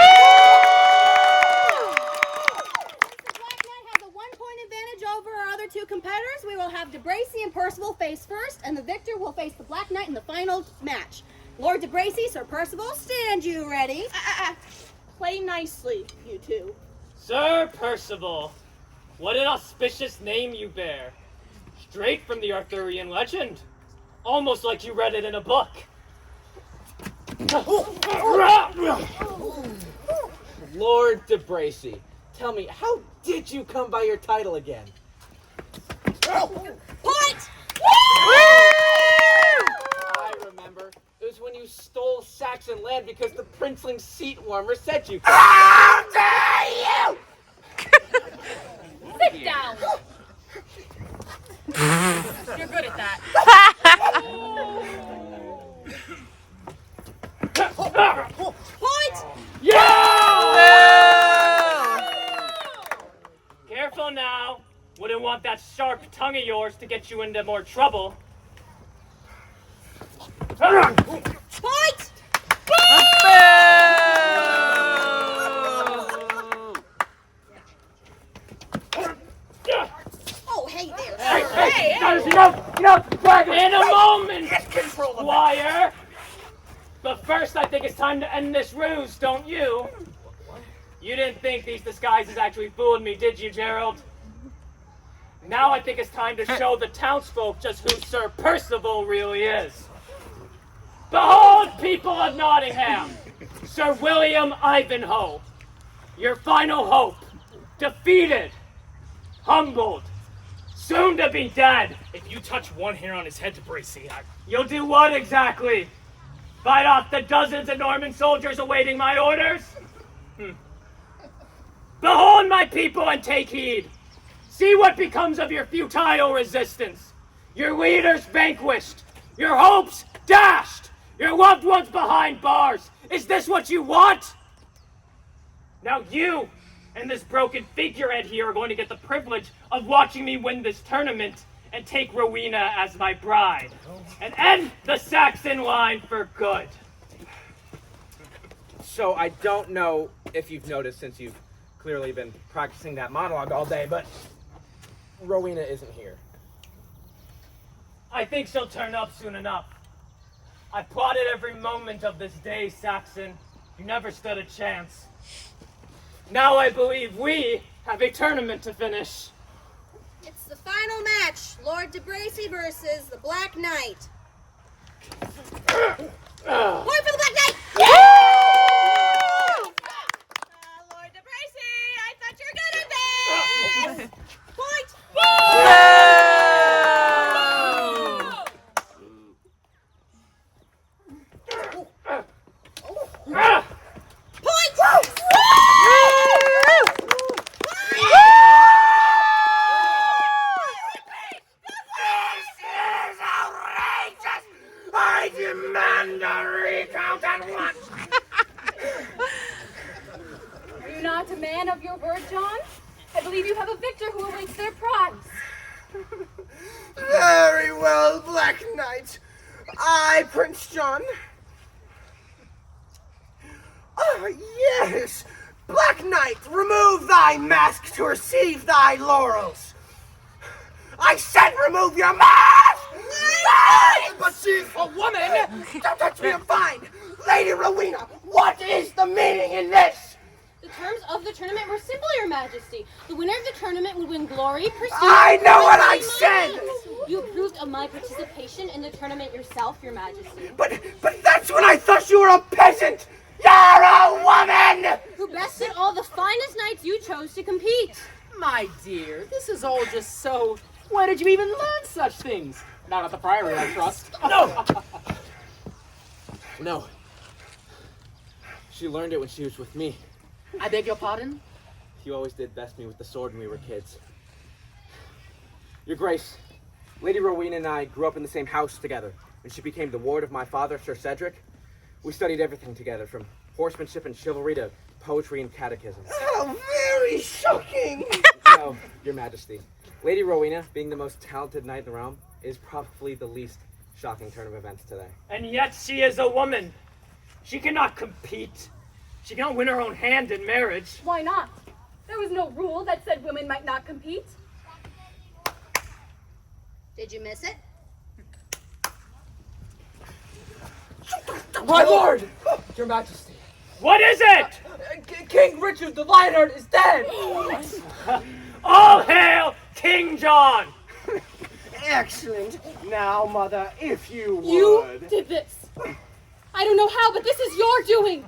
The Black Knight has a 1-point advantage over our other 2 competitors. We will have DeBracy and Percival face first, and the victor victor will face the Black Knight in the final match. Lord DeBracy, Sir Percival, stand you ready. Play nicely, you two. Sir Percival, what an auspicious name you bear. Straight from the Arthurian legend. Almost like you read it in a book. Lord DeBracy, tell me, how did you come by your title again? Point! I remember. It was when you stole Saxon land because the princeling seat warmer said you could. How dare you! Sit down. You're good at that. Point! Careful now. Wouldn't want that sharp tongue of yours to get you into more trouble. Point! Oh, hey there. Hey, enough, in a moment, Squire. But first, I think it's time to end this ruse, don't you? You didn't think these disguises actually fooled me, did you, Gerald? Now I think it's time to show the townsfolk just who Sir Percival really is. Behold, people of Nottingham, Sir William Ivanhoe, your final hope, defeated, humbled, soon to be dead. If you touch one hair on his head, DeBracy, You'll do what exactly? Fight off the dozens of Norman soldiers awaiting my orders? Behold, my people, and take heed. See what becomes of your futile resistance. Your leaders vanquished. Your hopes dashed. Your loved ones behind bars. Is this what you want? Now you and this broken figurehead here are going to get the privilege of watching me win this tournament and take Rowena as my bride. And end the Saxon line for good. So I don't know if you've noticed, since you've clearly been practicing that monologue all day, but Rowena isn't here. I think she'll turn up soon enough. I plotted every moment of this day, Saxon. You never stood a chance. Now I believe we have a tournament to finish. It's the final match. Lord DeBracy versus the Black Knight. Point for the Black Knight! Lord DeBracy, I thought you were good at this! Point! I demand a recount at once! Are you not a man of your word, John? I believe you have a victor who awaits their prize. Very well, Black Knight. I, Prince John. Ah, yes. Black Knight, remove thy mask to receive thy laurels. I said remove your mask! But she's a woman! Don't touch me, I'm fine. Lady Rowena, what is the meaning in this? The terms of the tournament were simple, Your Majesty. The winner of the tournament would win glory, prestige. I know what I said! You approved of my participation in the tournament yourself, Your Majesty. But that's when I thought you were a peasant! You're a woman! Who bested all the finest knights you chose to compete. My dear, this is all just so... Why did you even learn such things? Not at the Priory, I trust. No! No. She learned it when she was with me. I beg your pardon? You always did best me with the sword when we were kids. Your Grace, Lady Rowena and I grew up in the same house together. When she became the ward of my father, Sir Cedric, we studied everything together, from horsemanship and chivalry to poetry and catechism. How very shocking! No, Your Majesty. Lady Rowena, being the most talented knight in the realm, is probably the least shocking turn of events today. And yet she is a woman. She cannot compete. She cannot win her own hand in marriage. Why not? There was no rule that said women might not compete. Did you miss it? My lord! Your Majesty. What is it? King Richard the Lionheart is dead! All hail King John! Excellent. Now, Mother, if you would. You did this. I don't know how, but this is your doing.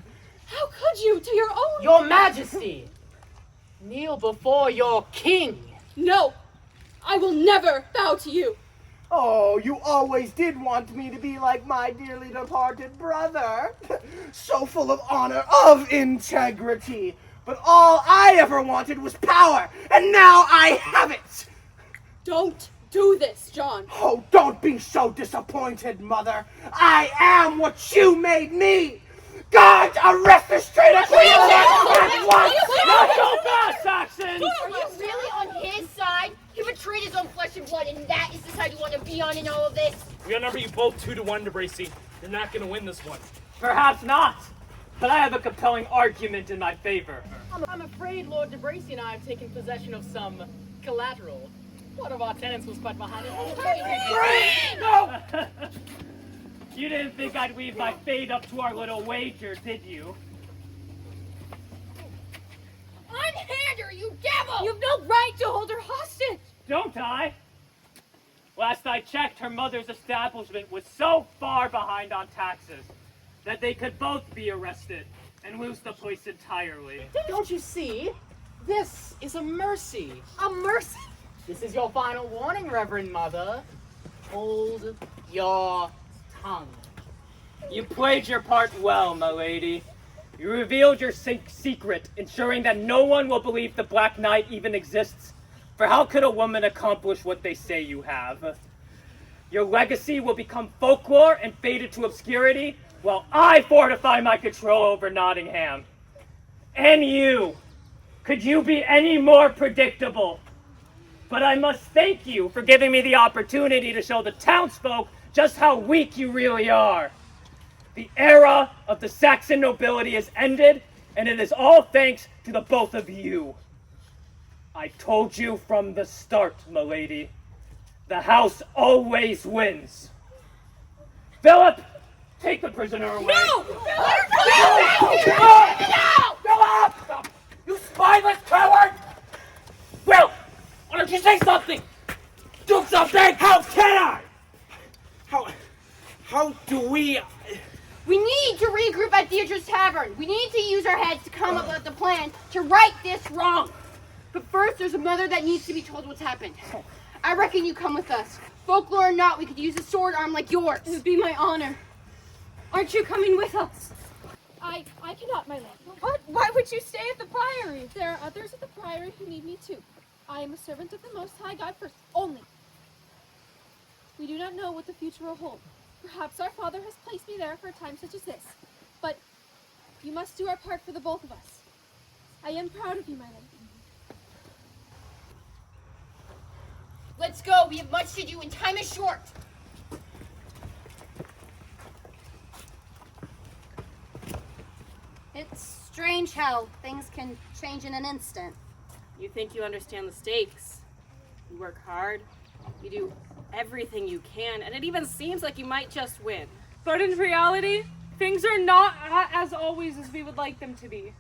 How could you, to your own... Your Majesty, kneel before your king. No, I will never bow to you. Oh, you always did want me to be like my dearly departed brother. So full of honor, of integrity. But all I ever wanted was power, and now I have it. Don't do this, John. Oh, don't be so disappointed, Mother. I am what you made me. God, arrest this traitor at once! Not so fast, Saxon! Are you really on his side? He betrayed his own flesh and blood, and that is the side you want to be on in all of this? We outnumber you both 2-1, DeBracy. You're not going to win this one. Perhaps not, but I have a compelling argument in my favor. I'm afraid Lord DeBracy and I have taken possession of some collateral. One of our tenants was quite behind it. No! You didn't think I'd weave my fate up to our little wager, did you? Unhand her, you devil! You've no right to hold her hostage. Don't I? Last I checked, her mother's establishment was so far behind on taxes that they could both be arrested and lose the place entirely. Don't you see? This is a mercy. A mercy? This is your final warning, Reverend Mother. Hold your tongue. You played your part well, my lady. You revealed your secret, ensuring that no one will believe the Black Knight even exists. For how could a woman accomplish what they say you have? Your legacy will become folklore and fade into obscurity, while I fortify my control over Nottingham. And you! Could you be any more predictable? But I must thank you for giving me the opportunity to show the townsfolk just how weak you really are. The era of the Saxon nobility has ended, and it is all thanks to the both of you. I told you from the start, milady. The house always wins. Philip, take the prisoner away. No! Philip! You spineless coward! Will, why don't you say something? Do something! How can I? How do we... We need to regroup at Deirdre's Tavern. We need to use our heads to come up with a plan to right this wrong. But first, there's a mother that needs to be told what's happened. I reckon you come with us. Folklore or not, we could use a sword arm like yours. It would be my honor. Aren't you coming with us? I cannot, my lord. What? Why would you stay at the priory? There are others at the priory who need me too. I am a servant of the Most High God first, only. We do not know what the future will hold. Perhaps our Father has placed me there for a time such as this. But you must do our part for the both of us. I am proud of you, my lady. Let's go. We have much to do and time is short. It's strange how things can change in an instant. You think you understand the stakes. You work hard. You do everything you can, and it even seems like you might just win. But in reality, things are not as always as we would like them to be.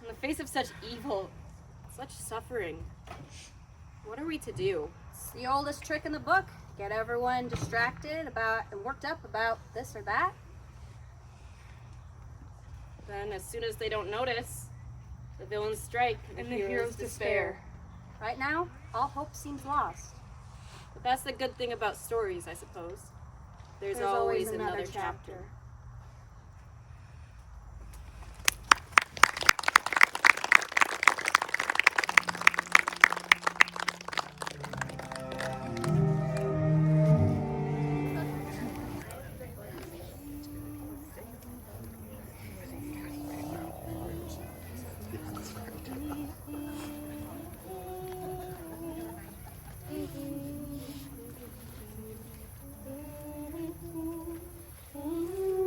In the face of such evil, such suffering, what are we to do? It's the oldest trick in the book. Get everyone distracted about and worked up about this or that. Then, as soon as they don't notice, the villains strike And the heroes despair. Right now, all hope seems lost. But that's the good thing about stories, I suppose. There's always another chapter. Mm-hmm. 嗯 Mm-hmm. Mm-hmm.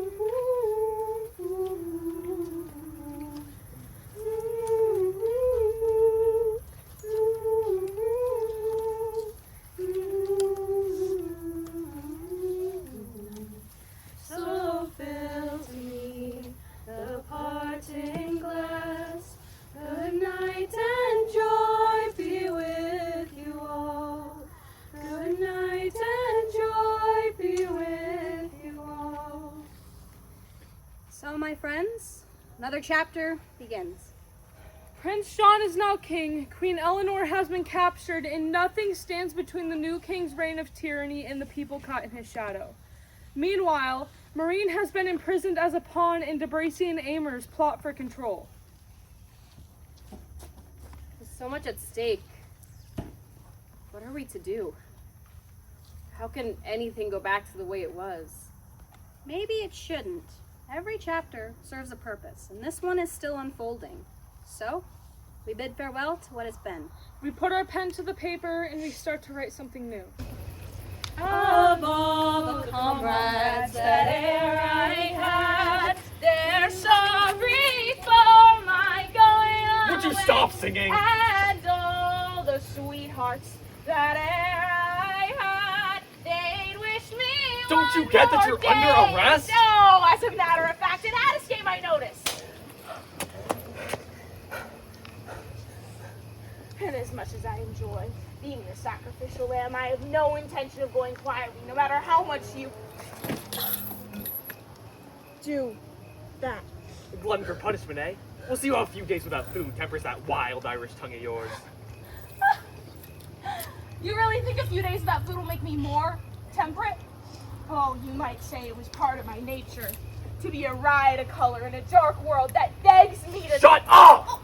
my friends, another chapter begins. Prince John is now king. Queen Eleanor has been captured, and nothing stands between the new king's reign of tyranny and the people caught in his shadow. Meanwhile, Maureen has been imprisoned as a pawn in DeBracy and Aymer's plot for control. There's so much at stake. What are we to do? How can anything go back to the way it was? Maybe it shouldn't. Every chapter serves a purpose, and this one is still unfolding. So, we bid farewell to what has been. We put our pen to the paper and we start to write something new. Of all the comrades that e'er I had, they're sorry for my going away. Would you stop singing? And all the sweethearts that e'er I had, they'd wish me Don't you one get that more you're day. under arrest? No, as a matter of fact, it had escaped my notice. And as much as I enjoy being the sacrificial lamb, I have no intention of going quietly, no matter how much you do that. Glutton for punishment, eh? We'll see how a few days without food tempers that wild Irish tongue of yours. You really think a few days without food will make me more temperate? Oh, you might say it was part of my nature to be a riot of color in a dark world that begs me to— Shut up!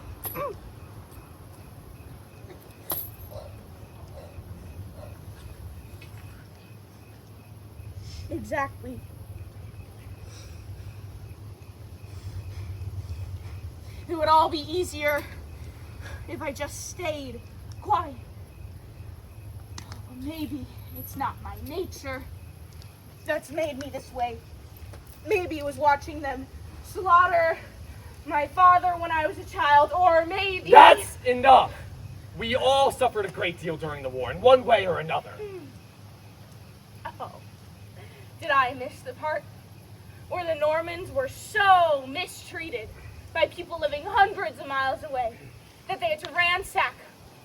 Exactly. It would all be easier if I just stayed quiet. But maybe it's not my nature that's made me this way. Maybe it was watching them slaughter my father when I was a child, or maybe— That's enough! We all suffered a great deal during the war, in one way or another. Oh. Did I miss the part where the Normans were so mistreated by people living hundreds of miles away that they had to ransack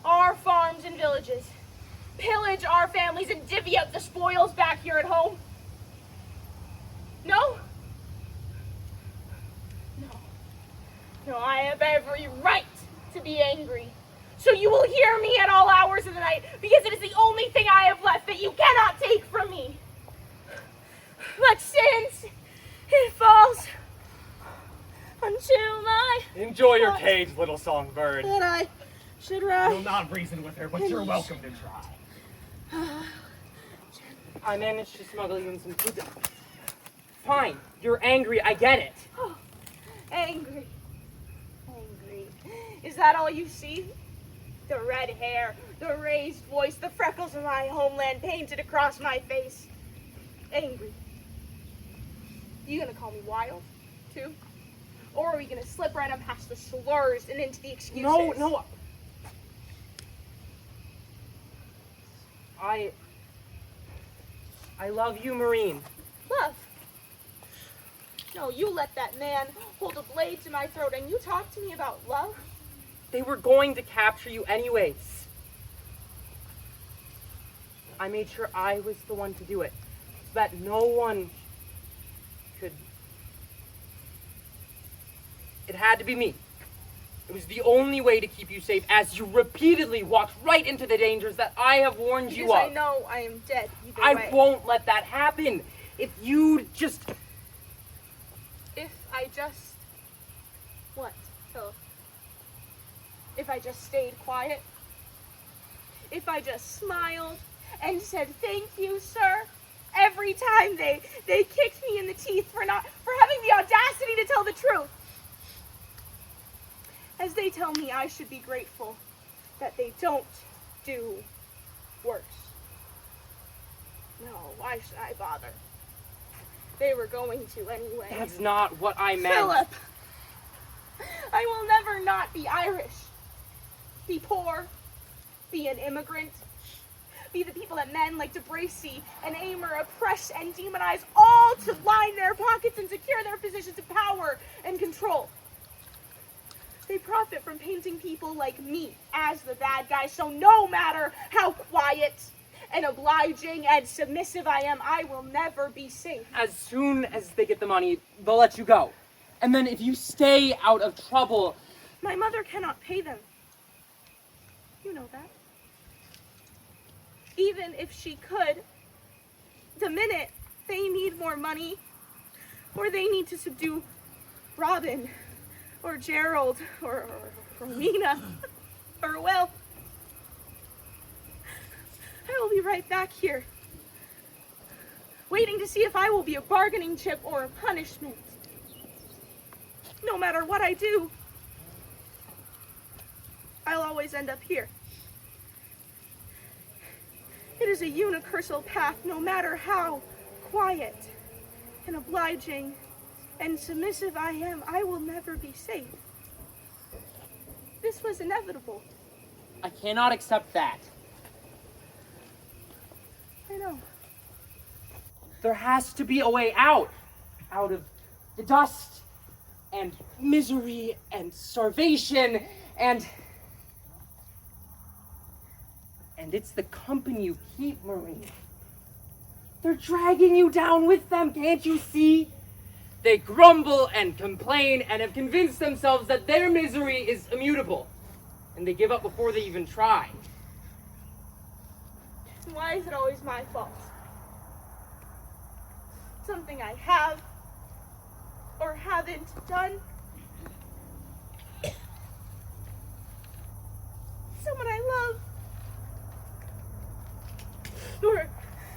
our farms and villages, pillage our families, and divvy up the spoils back here at home? No? No, I have every right to be angry. So you will hear me at all hours of the night, because it is the only thing I have left that you cannot take from me. But since it falls unto my— Enjoy your cage, little songbird. that I should ride— You'll not reason with her, but you're welcome to try. I managed to smuggle you in some food. Fine, you're angry, I get it. Oh, angry. Angry. Is that all you see? The red hair, the raised voice, the freckles of my homeland painted across my face. Angry. You gonna call me wild, too? Or are we gonna slip right up past the slurs and into the excuses? No. I love you, Maureen. Love. No, you let that man hold a blade to my throat and you talk to me about love? They were going to capture you anyways. I made sure I was the one to do it, so that no one could. It had to be me. It was the only way to keep you safe, as you repeatedly walked right into the dangers that I have warned you Because of. I know I am dead either I way. won't let that happen. If you just... If I just... What, Philip? If I just stayed quiet? If I just smiled and said, "Thank you, sir," every time they kicked me in the teeth for having the audacity to tell the truth? As they tell me I should be grateful that they don't do worse. No, why should I bother? They were going to anyway. That's not what I meant. Philip, I will never not be Irish. Be poor. Be an immigrant. Be the people that men like DeBracy and Aymer oppress and demonize, all to line their pockets and secure their positions of power and control. They profit from painting people like me as the bad guy, so no matter how quiet and obliging and submissive I am, I will never be safe. As soon as they get the money, they'll let you go. And then if you stay out of trouble... My mother cannot pay them. You know that. Even if she could, the minute they need more money, or they need to subdue Robin, or Gerald, or Rowena, or well, I will be right back here, waiting to see if I will be a bargaining chip or a punishment. No matter what I do, I'll always end up here. It is a universal path, no matter how quiet and obliging and submissive I am, I will never be safe. This was inevitable. I cannot accept that. I know. There has to be a way out of the dust and misery and starvation and it's the company you keep, Marie. They're dragging you down with them, can't you see? They grumble and complain and have convinced themselves that their misery is immutable. And they give up before they even try. Why is it always my fault? Something I have or haven't done? Someone I love?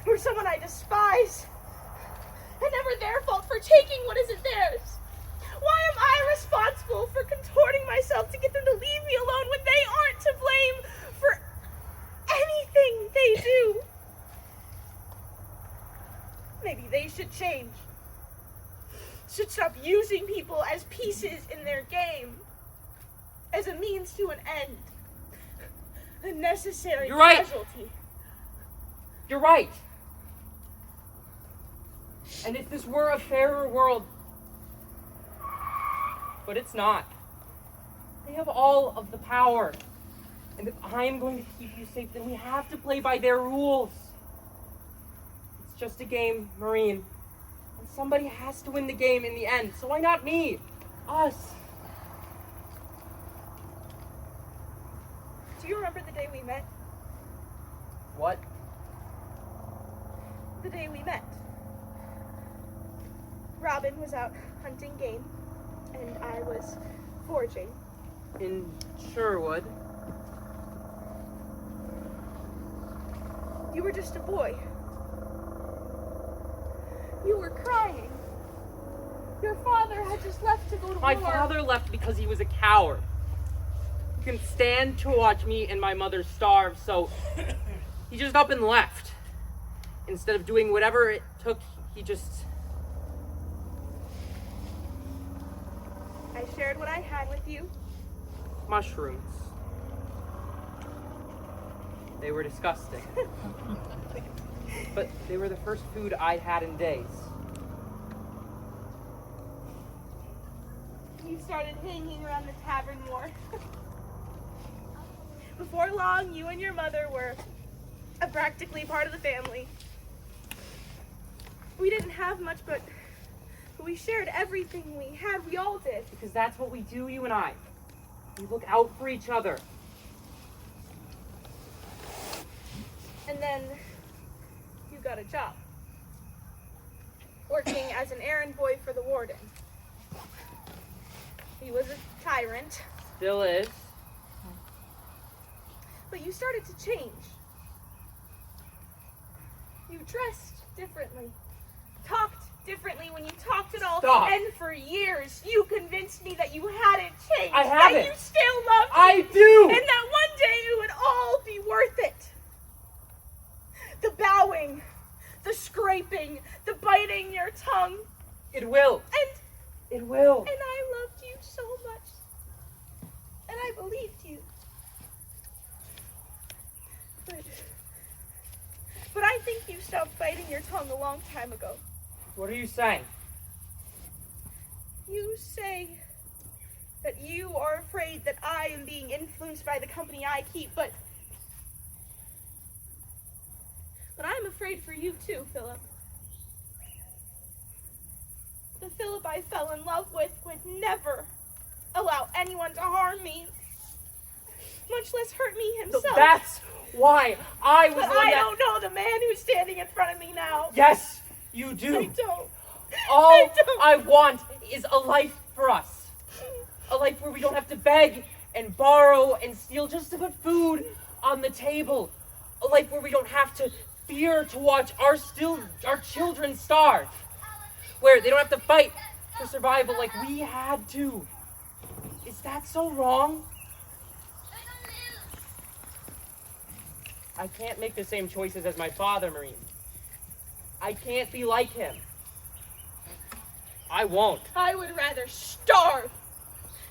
Or someone I despise? And never their fault for taking what isn't theirs? Why am I responsible for contorting myself to get them to leave me alone when they aren't to blame for anything they do? Maybe they should change. Should stop using people as pieces in their game. As a means to an end. A necessary casualty. You're right. And if this were a fairer world, but it's not. They have all of the power. And if I'm going to keep you safe, then we have to play by their rules. It's just a game, Marine. And somebody has to win the game in the end. So why not me? Us. Do you remember the day we met? What? The day we met. Robin was out hunting game, and I was foraging. In Sherwood. You were just a boy. You were crying. Your father had just left to go to My war. father left because he was a coward. He couldn't stand to watch me and my mother starve, so he just up and left. Instead of doing whatever it took, he just... I shared what I had with you. Mushrooms. They were disgusting. But they were the first food I'd had in days. You started hanging around the tavern more. Before long, you and your mother were practically part of the family. We didn't have much, but we shared everything we had. We all did. Because that's what we do, you and I. We look out for each other. And then you got a job. Working as an errand boy for the warden. He was a tyrant. Still is. But you started to change. You dressed differently. Talked differently when you talked at all. Stop. And for years, you convinced me that you hadn't changed. I haven't. That you still loved me. I do. And that one day it would all be worth it. The bowing, the scraping, the biting your tongue. It will. And it will. And I loved you so much. And I believed you. But I think you stopped biting your tongue a long time ago. What are you saying? You say that you are afraid that I am being influenced by the company I keep, but I'm afraid for you too, Philip. The Philip I fell in love with would never allow anyone to harm me, much less hurt me himself. That's why I was But the one I that... don't know the man who's standing in front of me now. Yes, you do. I don't. All I want is a life for us. A life where we don't have to beg and borrow and steal just to put food on the table. A life where we don't have to fear to watch our children starve. Where they don't have to fight for survival like we had to. Is that so wrong? I can't make the same choices as my father, Maureen. I can't be like him. I won't. I would rather starve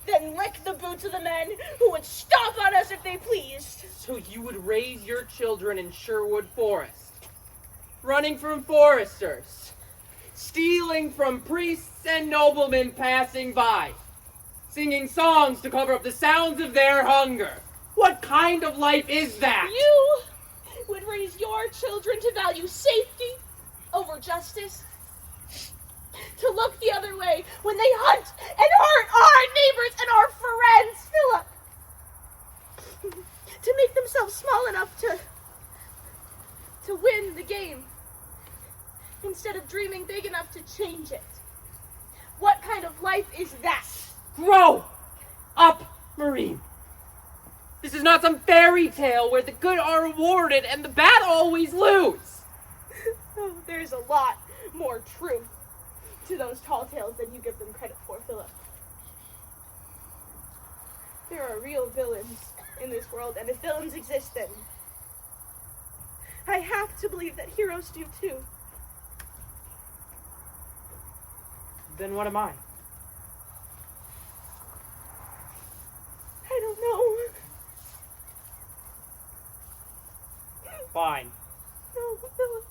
than lick the boots of the men who would stomp on us if they pleased. So you would raise your children in Sherwood Forest, running from foresters, stealing from priests and noblemen passing by, singing songs to cover up the sounds of their hunger. What kind of life is that? You would raise your children to value safety over justice, to look the other way when they hunt and hurt our neighbors and our friends, Philip, to make themselves small enough to win the game, instead of dreaming big enough to change it. What kind of life is that? Grow up, Maureen. This is not some fairy tale where the good are rewarded and the bad always lose. Oh, there's a lot more truth to those tall tales than you give them credit for, Philip. There are real villains in this world, and if villains exist, then I have to believe that heroes do too. Then what am I? I don't know. Fine. No, Philip.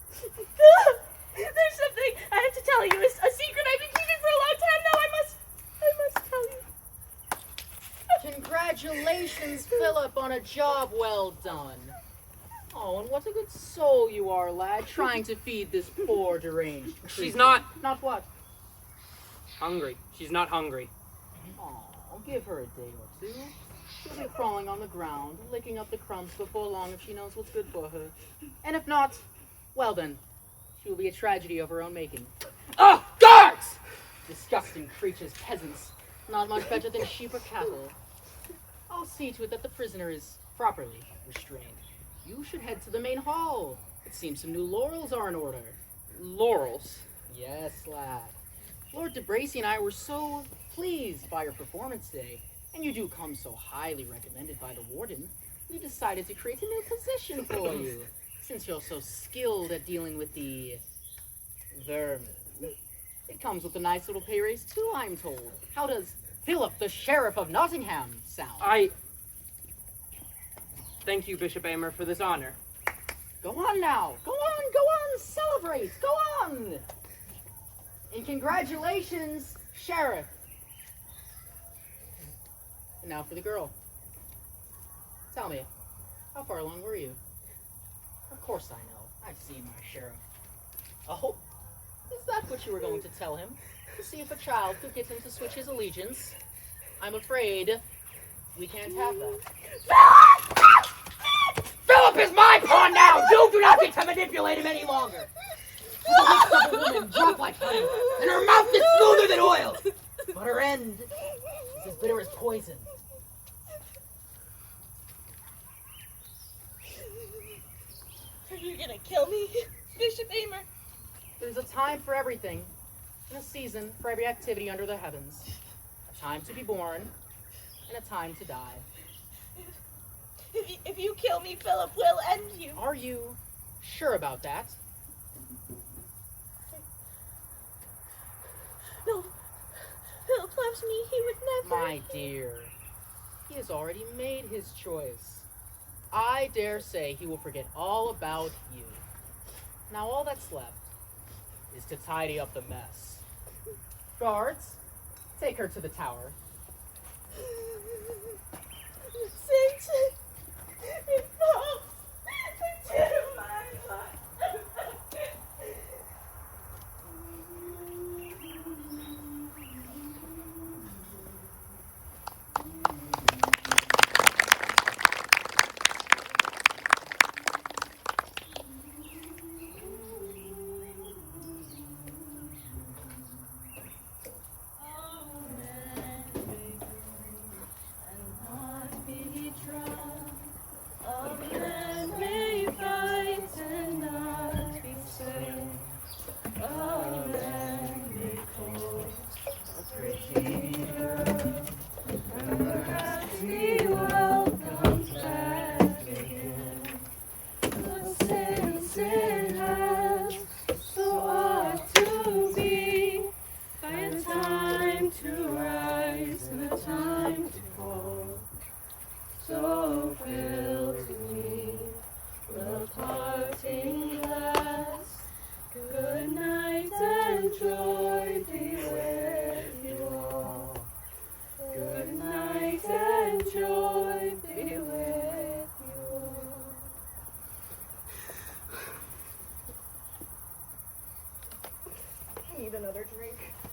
There's something I have to tell you. It's a secret I've been keeping for a long time now. I must tell you. Congratulations, Philip, on a job well done. Oh, and what a good soul you are, lad, trying to feed this poor deranged creature. She's not... Not what? hungry. She's not hungry. Oh, give her a day or two. She'll be crawling on the ground, licking up the crumbs before long if she knows what's good for her. And if not, well then, she will be a tragedy of her own making. Oh, guards! Disgusting creatures, peasants. Not much better than sheep or cattle. I'll see to it that the prisoner is properly restrained. You should head to the main hall. It seems some new laurels are in order. Laurels? Yes, lad. Lord DeBracy and I were so pleased by your performance today, and you do come so highly recommended by the warden, we decided to create a new position for you, since you're so skilled at dealing with the vermin. It comes with a nice little pay raise too, I'm told. How does Philip, the Sheriff of Nottingham, sound? Thank you, Bishop Amer, for this honor. Go on now. Go on, celebrate. Go on. And congratulations, Sheriff. And now for the girl. Tell me, how far along were you? Of course I know. I've seen my sheriff. Oh, is that what you were going to tell him? To see if a child could get him to switch his allegiance? I'm afraid we can't have that. Philip is my pawn now! You do not get to manipulate him any longer! The lips of a woman drop like honey, and her mouth is smoother than oil! But her end is as bitter as poison. Are you gonna kill me, Bishop Amer? There's a time for everything, and a season for every activity under the heavens. A time to be born, and a time to die. If you kill me, Philip will end you. Are you sure about that? No. Philip loves me. He would never. My dear, he has already made his choice. I dare say he will forget all about you. Now all that's left is to tidy up the mess. Guards, take her to the tower. Saint, it falls into my heart.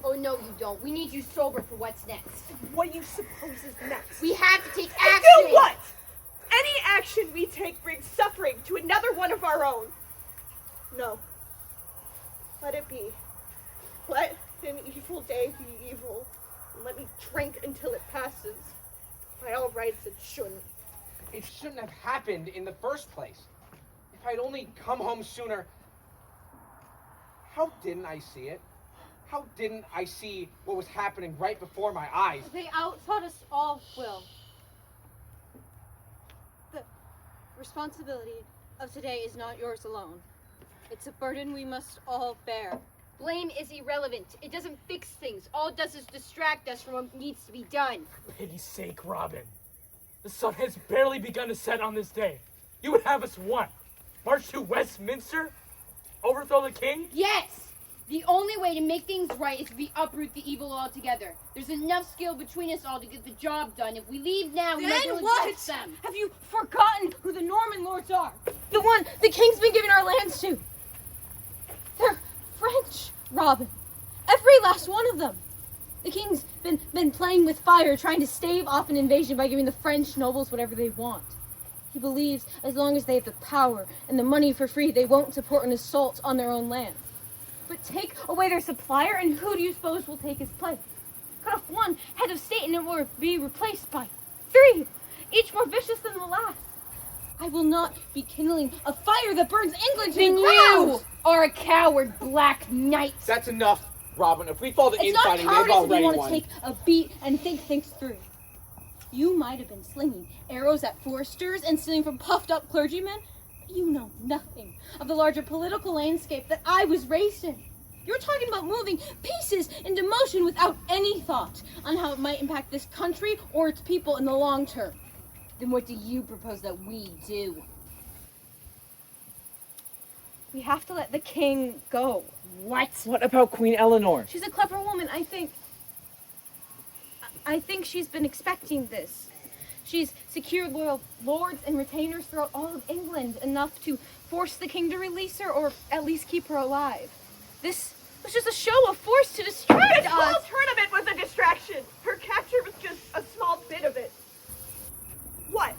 Oh, no, you don't. We need you sober for what's next. What do you suppose is next? We have to take And action. do what? Any action we take brings suffering to another one of our own. No. Let it be. Let an evil day be evil. And let me drink until it passes. By all rights, it shouldn't. It shouldn't have happened in the first place. If I'd only come home sooner. How didn't I see it? How didn't I see what was happening right before my eyes? They outthought us all, Will. The responsibility of today is not yours alone. It's a burden we must all bear. Blame is irrelevant. It doesn't fix things. All it does is distract us from what needs to be done. For pity's sake, Robin. The sun has barely begun to set on this day. You would have us what? March to Westminster? Overthrow the king? Yes! The only way to make things right is if we uproot the evil altogether. There's enough skill between us all to get the job done. If we leave now, we might be able to catch them. Have you forgotten who the Norman lords are? The one the king's been giving our lands to. They're French, Robin. Every last one of them. The king's been playing with fire, trying to stave off an invasion by giving the French nobles whatever they want. He believes as long as they have the power and the money for free, they won't support an assault on their own land. But take away their supplier, and who do you suppose will take his place? Cut off one head of state, and it will be replaced by 3, each more vicious than the last. I will not be kindling a fire that burns England to the ground! You are a coward, Black Knight. That's enough, Robin. If we fall to It's not infighting, they've cowardice if already you want won. to take a beat and think things through. You might have been slinging arrows at foresters and stealing from puffed-up clergymen. You know nothing of the larger political landscape that I was raised in. You're talking about moving pieces into motion without any thought on how it might impact this country or its people in the long term. Then what do you propose that we do? We have to let the king go. What? What about Queen Eleanor? She's a clever woman, I think. I think she's been expecting this. She's secured loyal lords and retainers throughout all of England, enough to force the king to release her or at least keep her alive. This was just a show of force to distract This whole us. tournament was a distraction. Her capture was just a small bit of it. What?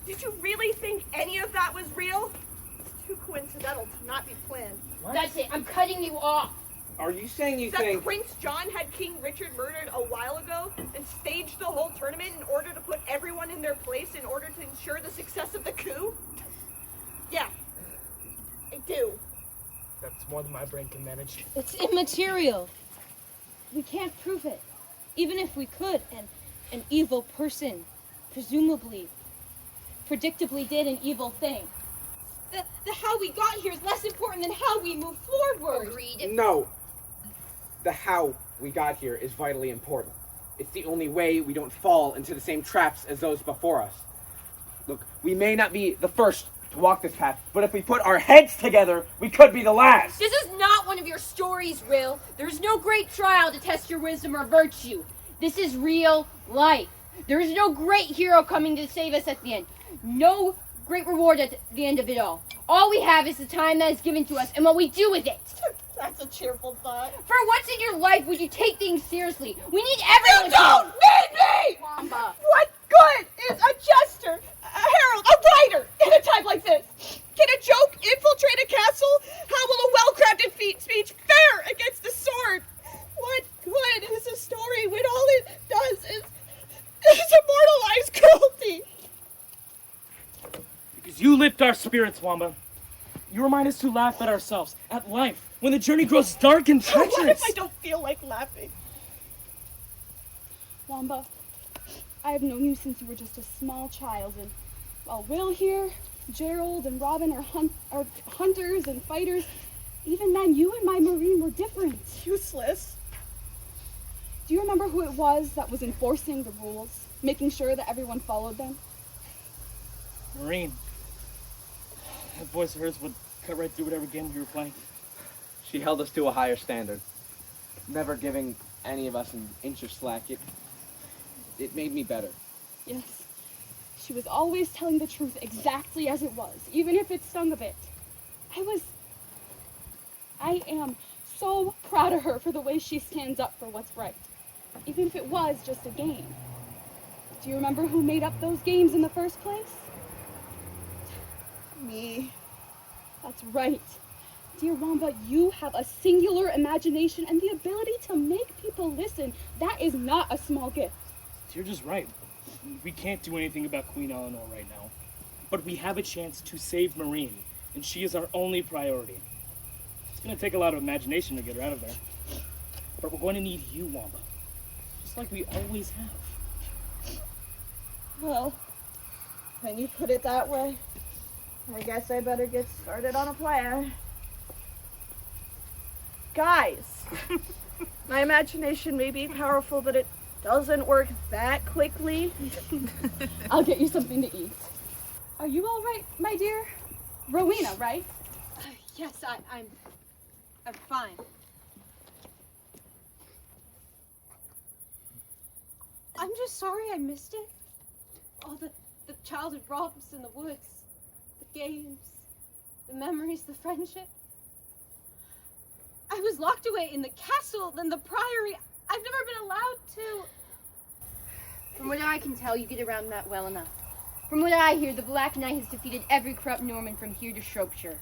Did you really think any of that was real? It's too coincidental to not be planned. That's it. I'm cutting you off. Are you saying you That think... Prince John had King Richard murdered a while ago and staged the whole tournament in order to put everyone in their place in order to ensure the success of the coup? Yeah, I do. That's more than my brain can manage. It's immaterial. We can't prove it. Even if we could, and an evil person, presumably, predictably did an evil thing. The how we got here is less important than how we move forward. Agreed. No. The how we got here is vitally important. It's the only way we don't fall into the same traps as those before us. Look, we may not be the first to walk this path, but if we put our heads together, we could be the last. This is not one of your stories, Will. There's no great trial to test your wisdom or virtue. This is real life. There is no great hero coming to save us at the end. No great reward at the end of it all. All we have is the time that is given to us and what we do with it. That's a cheerful thought. For once in your life, would you take things seriously? We need everyone. You don't need me! Wamba. What good is a jester, a herald, a writer in a time like this? Can a joke infiltrate a castle? How will a well-crafted speech fare against the sword? What good is a story when all it does is immortalize cruelty? Because you lift our spirits, Wamba. You remind us to laugh at ourselves, at life, when the journey grows dark and treacherous. What if I don't feel like laughing? Wamba, I have known you since you were just a small child, and while Will here, Gerald and Robin are hunters and fighters, even then you and my Marine were different. Useless. Do you remember who it was that was enforcing the rules, making sure that everyone followed them? Marine. That voice of hers would cut right through whatever game we were playing. She held us to a higher standard, never giving any of us an inch of slack. It made me better. Yes. She was always telling the truth exactly as it was, even if it stung a bit. I am so proud of her for the way she stands up for what's right, even if it was just a game. Do you remember who made up those games in the first place? Me. That's right. Dear Wamba, you have a singular imagination and the ability to make people listen. That is not a small gift. You're just right. We can't do anything about Queen Eleanor right now. But we have a chance to save Marine, and she is our only priority. It's gonna take a lot of imagination to get her out of there. But we're going to need you, Wamba. Just like we always have. Well, when you put it that way, I guess I better get started on a plan. Guys, my imagination may be powerful, but it doesn't work that quickly. I'll get you something to eat. Are you all right, my dear? Rowena, right? Yes, I'm fine. I'm just sorry I missed it. All the childhood romps in the woods, the games, the memories, the friendship. I was locked away in the castle, then the priory. I've never been allowed to. From what I can tell, you get around that well enough. From what I hear, the Black Knight has defeated every corrupt Norman from here to Shropshire.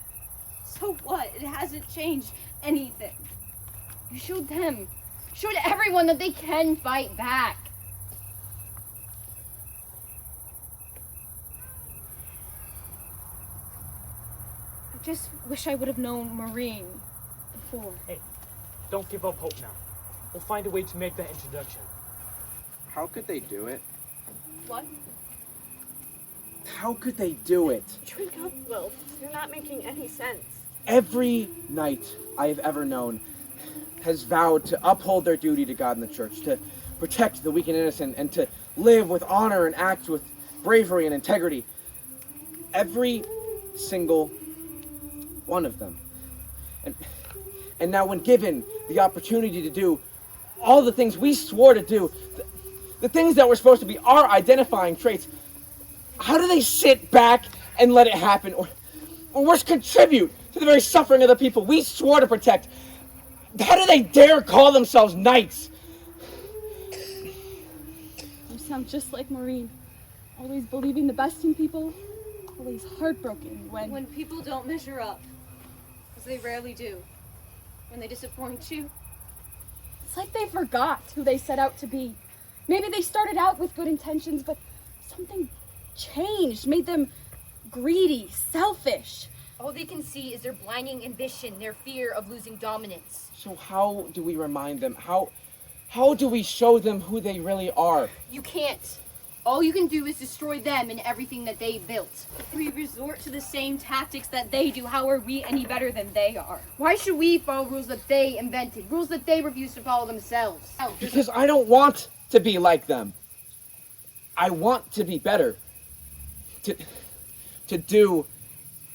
So what? It hasn't changed anything. You showed them, showed everyone that they can fight back. I just wish I would have known Marine before. Hey, don't give up hope now. We'll find a way to make that introduction. How could they do it? What? How could they do it? Drink up, Will. You're not making any sense. Every knight I have ever known has vowed to uphold their duty to God and the church, to protect the weak and innocent, and to live with honor and act with bravery and integrity. Every single one of them. And now when given the opportunity to do all the things we swore to do, the things that were supposed to be our identifying traits, how do they sit back and let it happen? Or worse, contribute to the very suffering of the people we swore to protect? How do they dare call themselves knights? You sound just like Maureen. Always believing the best in people, always heartbroken When people don't measure up, as they rarely do. When they disappoint you. It's like they forgot who they set out to be. Maybe they started out with good intentions, but something changed, made them greedy, selfish. All they can see is their blinding ambition, their fear of losing dominance. So how do we remind them? How do we show them who they really are? You can't. All you can do is destroy them and everything that they built. If we resort to the same tactics that they do, how are we any better than they are? Why should we follow rules that they invented, rules that they refuse to follow themselves? Because I don't want to be like them. I want to be better. To do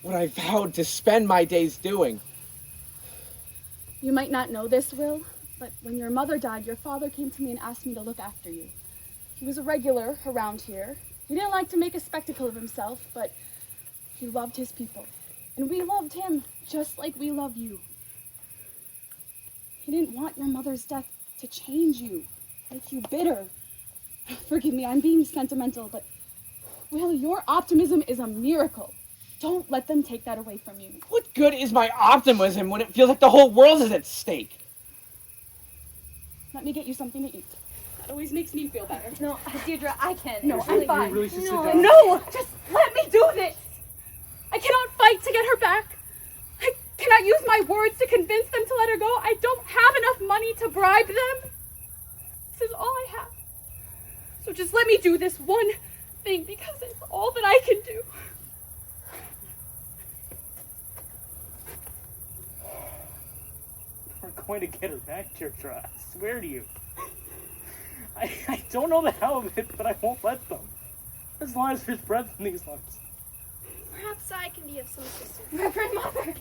what I vowed to spend my days doing. You might not know this, Will, but when your mother died, your father came to me and asked me to look after you. He was a regular around here. He didn't like to make a spectacle of himself, but he loved his people. And we loved him just like we love you. He didn't want your mother's death to change you, make you bitter. Forgive me, I'm being sentimental, but Will, your optimism is a miracle. Don't let them take that away from you. What good is my optimism when it feels like the whole world is at stake? Let me get you something to eat. That always makes me feel better. No, Deirdre, I can't. No, I'm fine. You really should sit down. No, just let me do this. I cannot fight to get her back. I cannot use my words to convince them to let her go. I don't have enough money to bribe them. This is all I have. So just let me do this one thing because it's all that I can do. We're going to get her back, Tirtra. I swear to you. I don't know the how of it, but I won't let them. As long as there's breath in these lungs. Perhaps I can be of some assistance. Reverend Mother!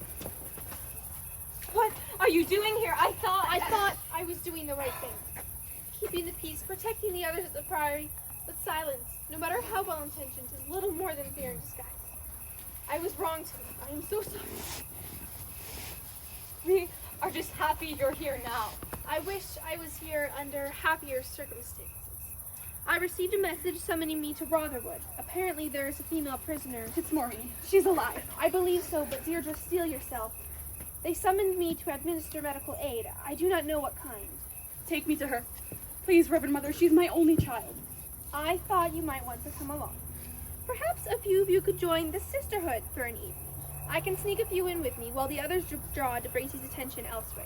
What are you doing here? I thought I was doing the right thing. Keeping the peace, protecting the others at the priory, but silence, no matter how well intentioned, is little more than fear in disguise. I was wrong to them. I am so sorry. are just happy you're here now. I wish I was here under happier circumstances. I received a message summoning me to Rotherwood. Apparently there is a female prisoner. It's Maureen. She's alive. I believe so, but Deirdre, steel yourself. They summoned me to administer medical aid. I do not know what kind. Take me to her. Please, Reverend Mother, she's my only child. I thought you might want to come along. Perhaps a few of you could join the sisterhood for an evening. I can sneak a few in with me while the others draw DeBracy's attention elsewhere.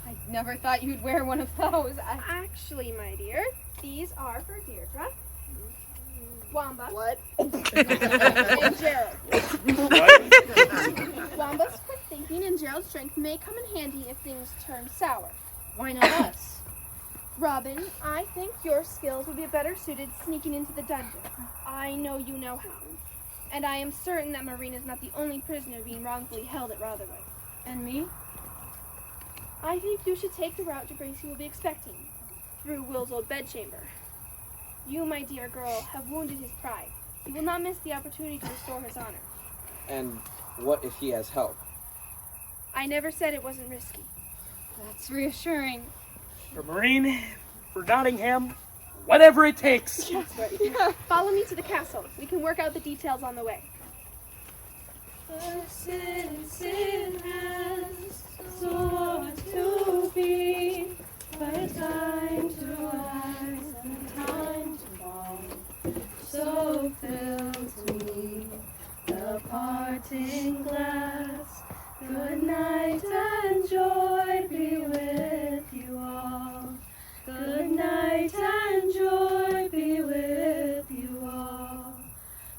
I never thought you'd wear one of those. Actually, my dear, these are for Deirdre, Wamba, What? and Gerald. What? Wamba's quick thinking and Gerald's strength may come in handy if things turn sour. Why not us? Robin, I think your skills would be better suited sneaking into the dungeon. I know you know how. And I am certain that Maureen is not the only prisoner being wrongfully held at Rotherwood. And me? I think you should take the route DeBracy will be expecting, through Will's old bedchamber. You, my dear girl, have wounded his pride. He will not miss the opportunity to restore his honor. And what if he has help? I never said it wasn't risky. That's reassuring. For Maureen, for Nottingham, whatever it takes. That's right. Follow me to the castle. We can work out the details on the way. Sin has so much to be, but time to rise and time to fall. So fills me the parting glass. Good night and joy be with you all. Good night and joy be with you all.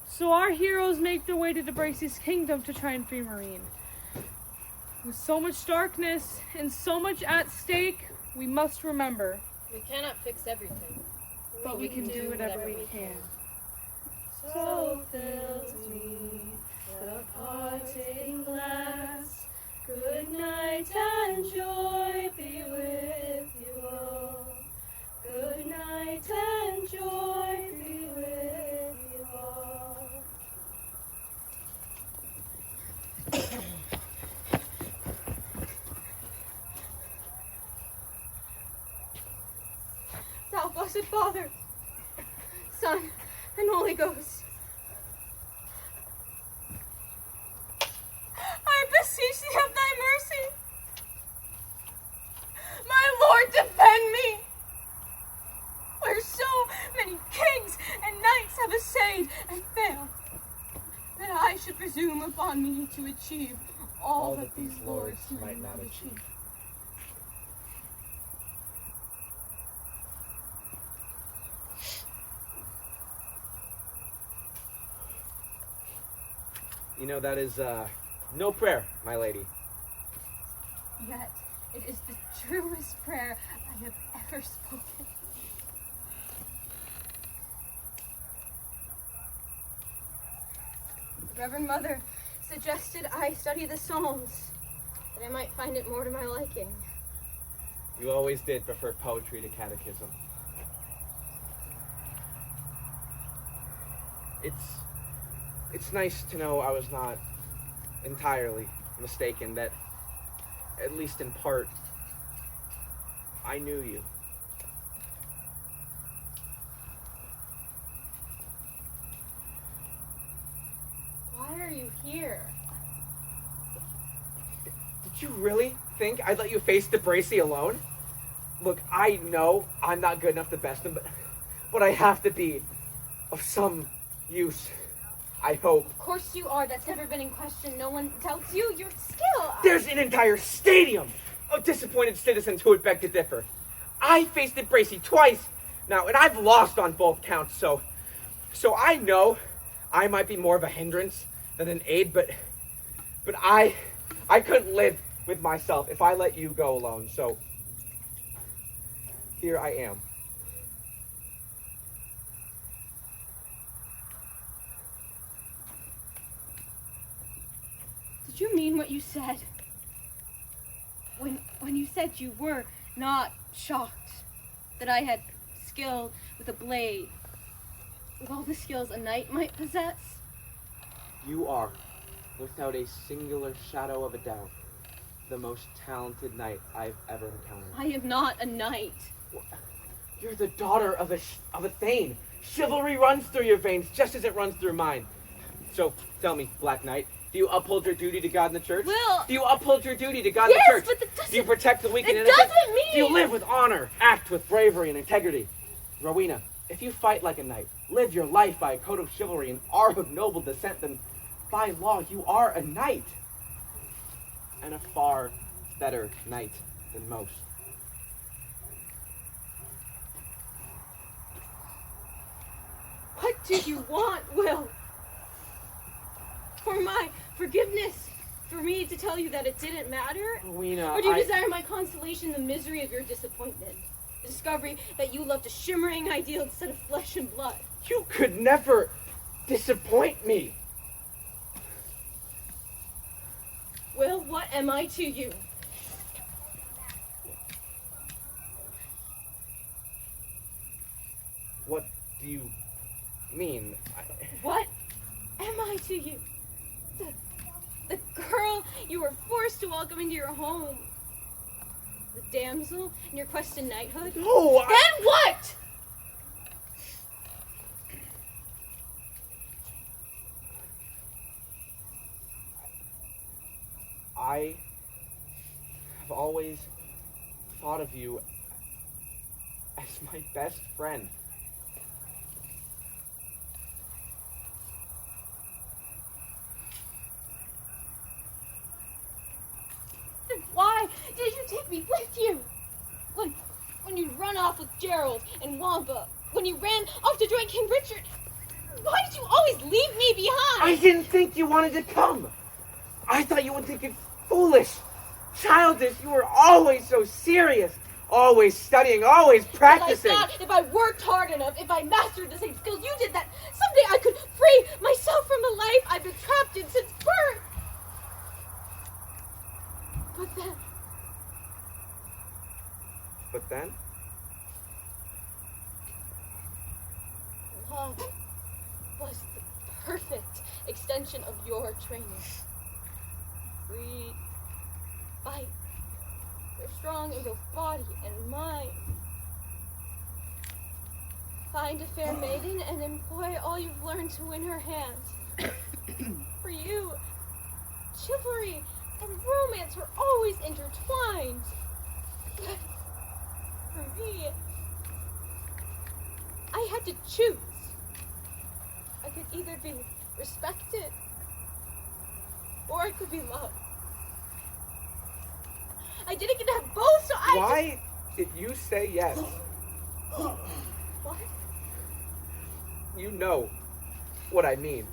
So our heroes make their way to DeBracy's kingdom to try and free Maureen. With so much darkness and so much at stake, we must remember. We cannot fix everything. But we can do whatever we can. So fills me the parting glass. Good night and joy be with you all. Good night and joy be with you all. Thou blessed Father, Son, and Holy Ghost, I beseech thee of thy mercy. My Lord, defend me, where so many kings and knights have essayed and failed, that I should presume upon me to achieve all that these lords might not achieve. You know, that is, no prayer, my lady. Yet it is the truest prayer I have ever spoken. The Reverend Mother suggested I study the Psalms, that I might find it more to my liking. You always did prefer poetry to catechism. It's nice to know I was not entirely mistaken, that, at least in part, I knew you. Why are you here? Did you really think I'd let you face DeBracy alone? Look, I know I'm not good enough to best him, but I have to be of some use, I hope. Of course you are. That's never been in question. No one doubts you, your skill. There's an entire stadium of disappointed citizens who would beg to differ. I faced DeBracy twice now, and I've lost on both counts, so I know I might be more of a hindrance than an aid, but I couldn't live with myself if I let you go alone, so here I am. Did you mean what you said? When you said you were not shocked that I had skill with a blade, with all the skills a knight might possess? You are, without a singular shadow of a doubt. the most talented knight I've ever encountered. I am not a knight. You're the daughter of a thane. Chivalry runs through your veins just as it runs through mine. So, tell me, Black Knight, do you uphold your duty to God and the church? Will! Do you uphold your duty to God Yes, and the church? but that doesn't... Do you protect the weak and It innocent? doesn't mean... Do you live with honor, act with bravery and integrity? Rowena, if you fight like a knight, live your life by a code of chivalry and are of noble descent, then by law you are a knight. And a far better knight than most. What do you want, Will? For my forgiveness? For me to tell you that it didn't matter? Rowena, Or do you desire my consolation, the misery of your disappointment? The discovery that you loved a shimmering ideal instead of flesh and blood? You could never disappoint me. Will, what am I to you? What do you mean? What am I to you? The girl you were forced to welcome into your home. The damsel in your quest to knighthood? No, Then what? I have always thought of you as my best friend. Then why did you take me with you? When you run off with Gerald and Wamba, when you ran off to join King Richard, why did you always leave me behind? I didn't think you wanted to come. I thought you would think it foolish, childish. You were always so serious, always studying, always practicing. But I thought if I worked hard enough, if I mastered the same skills you did, that someday I could free myself from the life I've been trapped in since birth. But then? Love was the perfect extension of your training. Free, fight, you're strong in both body and mind. Find a fair maiden and employ all you've learned to win her hand. For you, chivalry and romance were always intertwined. But for me, I had to choose. I could either be respected or I could be loved. I didn't get to have both, so I Why did you say yes? What? You know what I mean.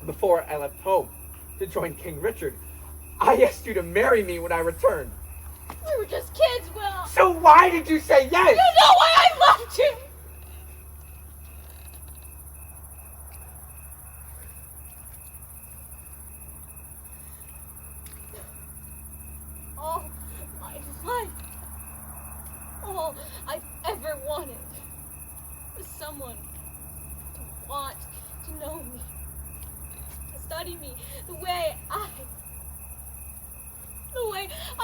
Before I left home to join King Richard, I asked you to marry me when I returned. We were just kids, Will. So why did you say yes? You know why I loved you. All my life, all I've ever wanted was someone to want to know me, to study me the way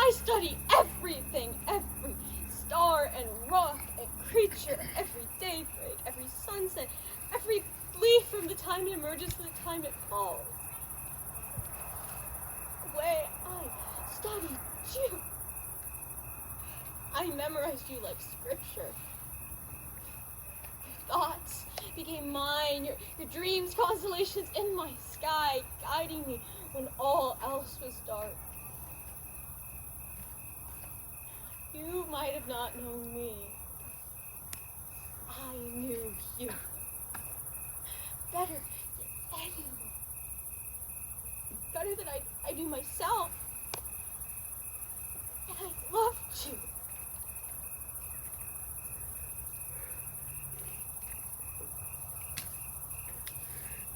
I study everything, every star and rock and creature, every daybreak, every sunset, every leaf from the time it emerges to the time it falls. The way I studied you. I memorized you like scripture. Your thoughts became mine, your dreams, constellations in my sky, guiding me when all else was dark. You might have not known me. I knew you. Better than anyone. Better than I knew myself. And I loved you.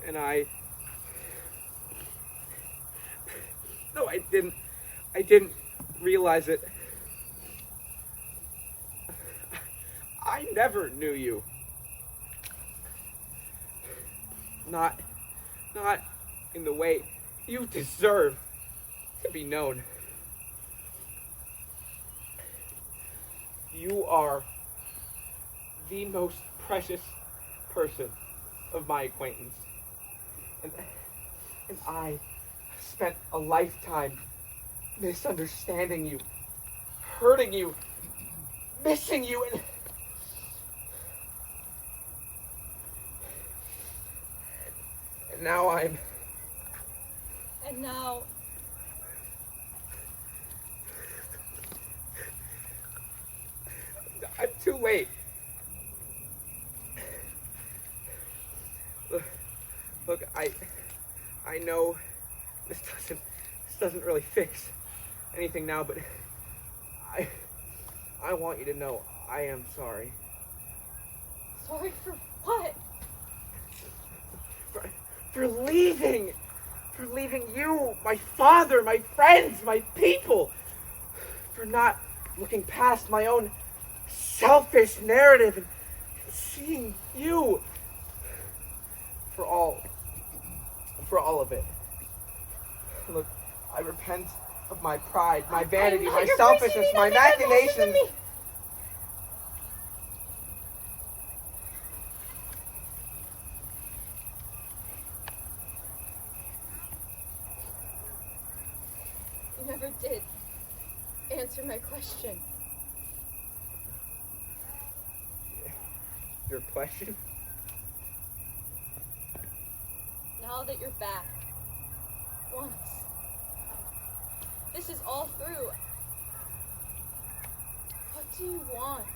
And no, I didn't realize it. I never knew you. Not in the way you deserve to be known. You are the most precious person of my acquaintance. And I spent a lifetime misunderstanding you, hurting you, missing you, and now I'm too late. Look, I know this doesn't really fix anything now, but I want you to know I am sorry. Sorry for what? For leaving you, my father, my friends, my people, for not looking past my own selfish narrative and seeing you, for all of it. Look, I repent of my pride, my vanity, my selfishness, my machinations. You never did answer my question. Your question? Now that you're back, once this is all through, what do you want?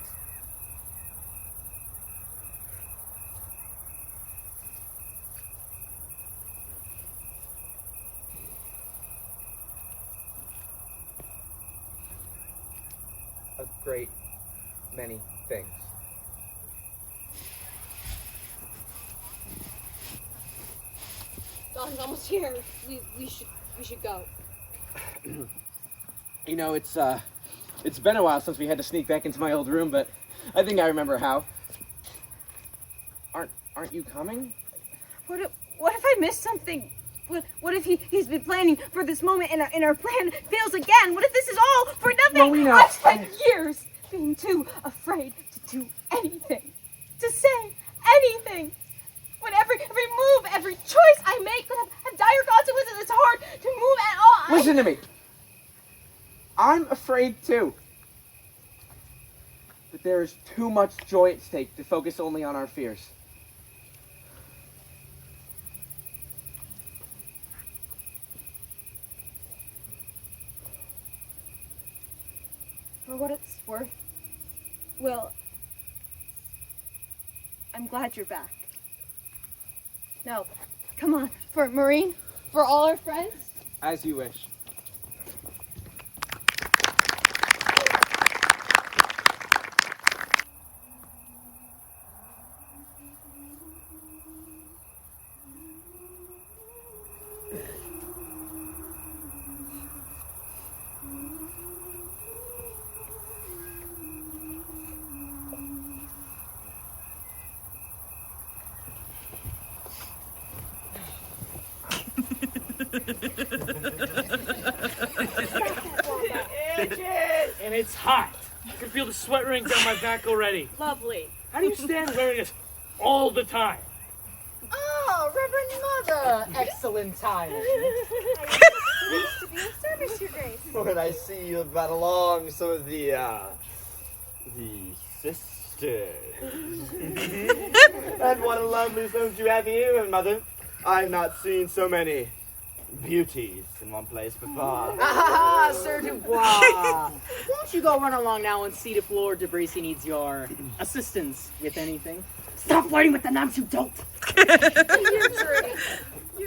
A great many things. Dawn's almost here. We should go. You know, it's been a while since we had to sneak back into my old room, but I think I remember how. Aren't you coming? What if I missed something? What if he's been planning for this moment and our plan fails again? What if this is all for nothing? Rowena, I've spent years being too afraid to do anything, to say anything. When every move, every choice I make could have dire consequences. It's hard to move at all. Listen to me. I'm afraid too. But there is too much joy at stake to focus only on our fears. For what it's worth, Will, I'm glad you're back. No, come on. For Maureen? For all our friends? As you wish. And it's hot. I can feel the sweat running down my back already. Lovely. How do you stand wearing this all the time? Oh, Reverend Mother! Excellent timing. Pleased to be of service, Your Grace. When I see you brought along some of the sisters. And what a lovely stones you have here, Mother. I've not seen so many beauties in one place before. Ah, Sir Dubois! Won't you go run along now and see if Lord DeBracy needs your assistance with anything? Stop flirting with the nuns, you dolt! Your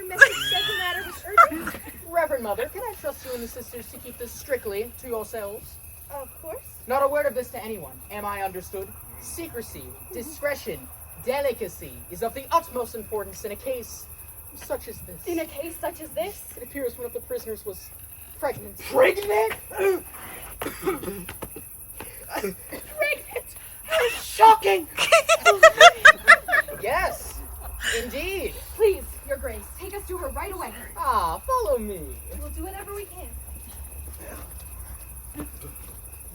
message said the matter was urgent. Reverend Mother, can I trust you and the sisters to keep this strictly to yourselves? Of course. Not a word of this to anyone. Am I understood? Secrecy, discretion, delicacy is of the utmost importance in a case such as this. In a case such as this? It appears one of the prisoners was pregnant. Pregnant? Pregnant? How shocking! Yes, indeed. Please, Your Grace, take us to her right away. Ah, follow me. We'll do whatever we can.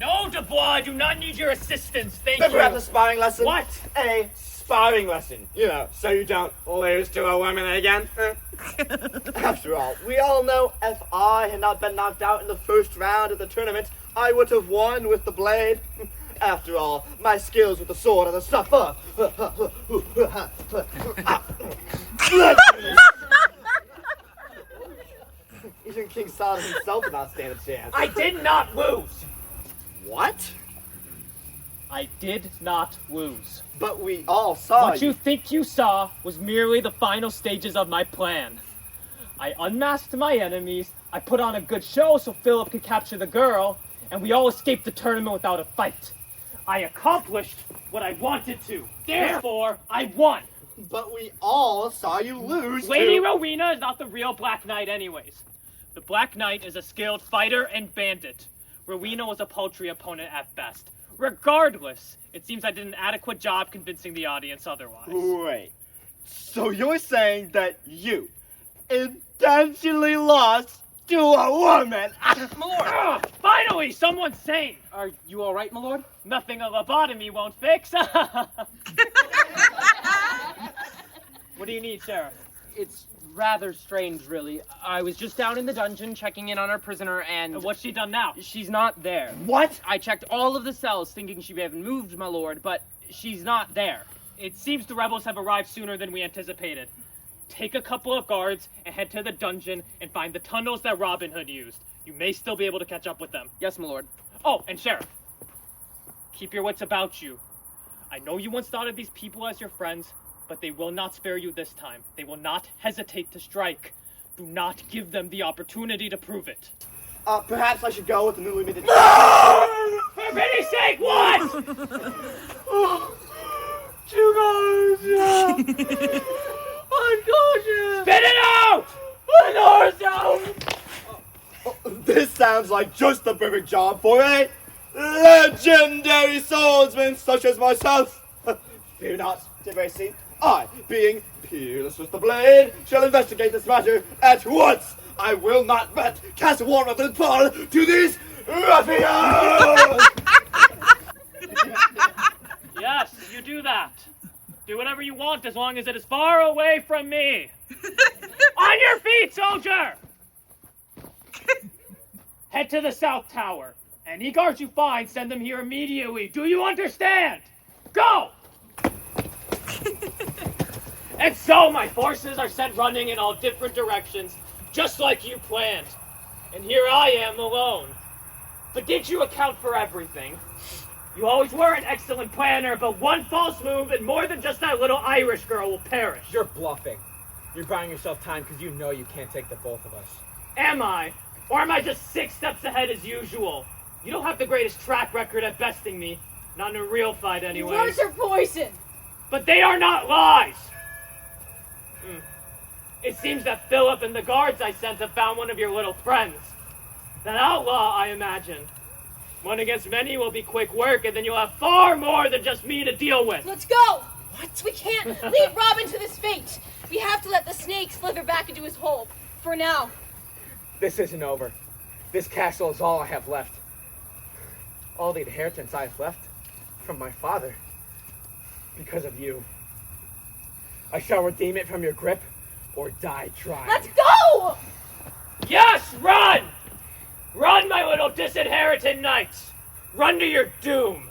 No, Dubois, I do not need your assistance. Thank Then you. perhaps a sparring lesson? What? A sparring lesson, so you don't lose to a woman again. After all, we all know if I had not been knocked out in the first round of the tournament, I would have won with the blade. After all, my skills with the sword are the stuff of. Even King Solomon himself did not stand a chance. I did not lose. What? I did not lose. But we all saw What you think you saw was merely the final stages of my plan. I unmasked my enemies, I put on a good show so Philip could capture the girl, and we all escaped the tournament without a fight. I accomplished what I wanted to. Therefore, I won. But we all saw you lose. Lady Rowena is not the real Black Knight anyways. The Black Knight is a skilled fighter and bandit. Rowena was a paltry opponent at best. Regardless, it seems I did an adequate job convincing the audience otherwise. Wait. So you're saying that you intentionally lost to a woman? Milord! Finally, someone's sane! Are you alright, my lord? Nothing a lobotomy won't fix. What do you need, Sheriff? It's rather strange, really. I was just down in the dungeon checking in on our prisoner and... What's she done now? She's not there. What? I checked all of the cells thinking she may have moved, my lord, but she's not there. It seems the rebels have arrived sooner than we anticipated. Take a couple of guards and head to the dungeon and find the tunnels that Robin Hood used. You may still be able to catch up with them. Yes, my lord. Oh, and Sheriff, keep your wits about you. I know you once thought of these people as your friends, but they will not spare you this time. They will not hesitate to strike. Do not give them the opportunity to prove it. Perhaps I should go with the newly minted. For pity's sake, what? You guys, yeah. Unconscious. Spit it out! This sounds like just the perfect job for a legendary swordsman such as myself. Fear not, DeBracy. I, being peerless with the blade, shall investigate this matter at once. I will not but cast a warrant of fall to these ruffians. Yes, you do that. Do whatever you want as long as it is far away from me. On your feet, soldier! Head to the South Tower. Any guards you find, send them here immediately. Do you understand? Go! And so my forces are sent running in all different directions, just like you planned. And here I am alone. But did you account for everything? You always were an excellent planner, but one false move and more than just that little Irish girl will perish. You're bluffing. You're buying yourself time because you know you can't take the both of us. Am I? Or am I just 6 steps ahead as usual? You don't have the greatest track record at besting me. Not in a real fight, anyways. Words are poison! But they are not lies! It seems that Philip and the guards I sent have found one of your little friends. That outlaw, I imagine. One against many will be quick work, and then you'll have far more than just me to deal with. Let's go! What? We can't leave Robin to this fate! We have to let the snake slither back into his hole. For now. This isn't over. This castle is all I have left. All the inheritance I have left from my father. Because of you. I shall redeem it from your grip or die trying. Let's go! Yes, run! Run, my little disinherited knights! Run to your doom!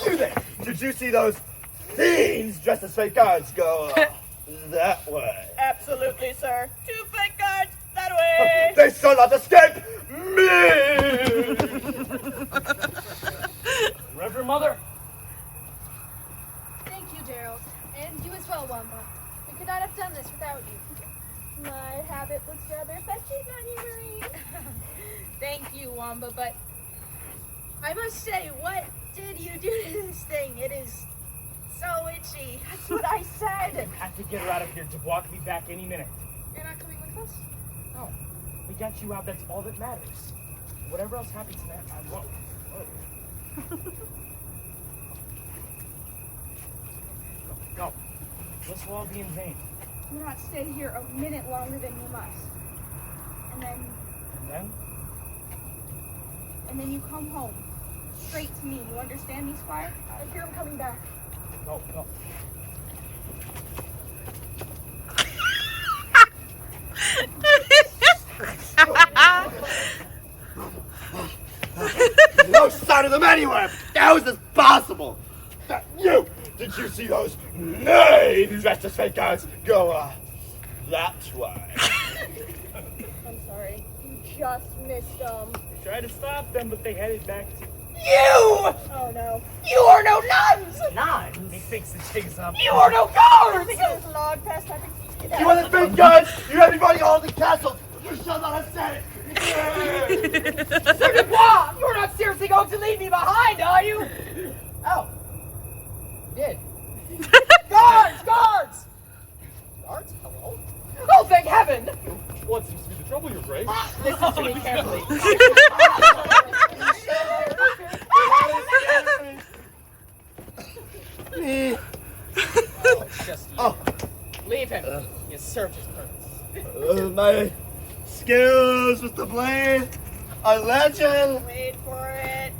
You there! Did you see those fiends dressed as fake guards go that way? Absolutely, sir. 2 fake guards that way. They shall not escape me! Reverend Mother? Thank you, Gerald. And you as well, Wamba. We could not have done this without you. My habit looks rather fetching on you, Maureen. Thank you, Wamba, but I must say, what did you do to this thing? It is so itchy. That's what I said. We have to get her out of here. Dubois can be back any minute. You're not coming with us? No. We got you out. That's all that matters. Whatever else happens next, I won't. No. This will all be in vain. Do not stay here a minute longer than you must. And then you come home. Straight to me. You understand me, Squire? I hear him coming back. No. No sign of them anywhere! How is this possible? Did you see those knaves dressed as fake guys go, that way? I'm sorry. You just missed them. I tried to stop them, but they headed back to... You! Oh no. You are no nuns! Nuns? He thinks the jig's up. You are no guards! There's log pest. I think You want the fake guys? You everybody all the castle! You shall not have said it! Sir Dubois, you're not seriously going to leave me behind, are you? Oh. You did. Guards! Guards! Guards? Hello? Oh, thank heaven! What seems to be the trouble, Your Grace? Listen to me carefully. Leave him. He has served his purpose. My skills with the blade, a legend. Wait for it.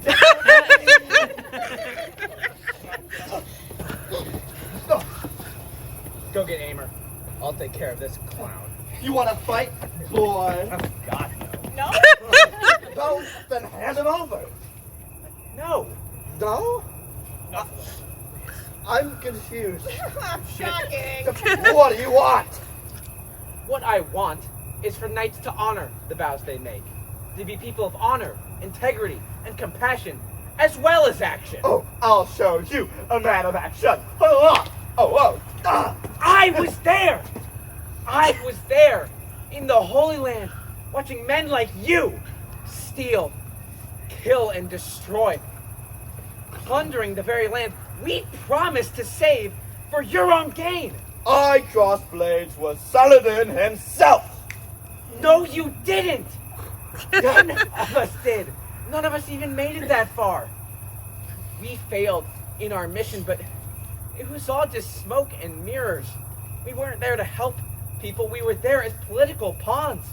Go get Aimer. I'll take care of this clown. You want to fight, boy? Oh, God, No? No, then hand him over. no. No? I'm confused. Shocking. What do you want? What I want is for knights to honor the vows they make. To be people of honor, integrity, and compassion, as well as action. Oh, I'll show you a man of action. I was there! I was there in the Holy Land, watching men like you steal, kill, and destroy, plundering the very land we promised to save for your own gain. I crossed blades with Saladin himself. No, you didn't. None of us did. None of us even made it that far. We failed in our mission, but it was all just smoke and mirrors. We weren't there to help people. We were there as political pawns,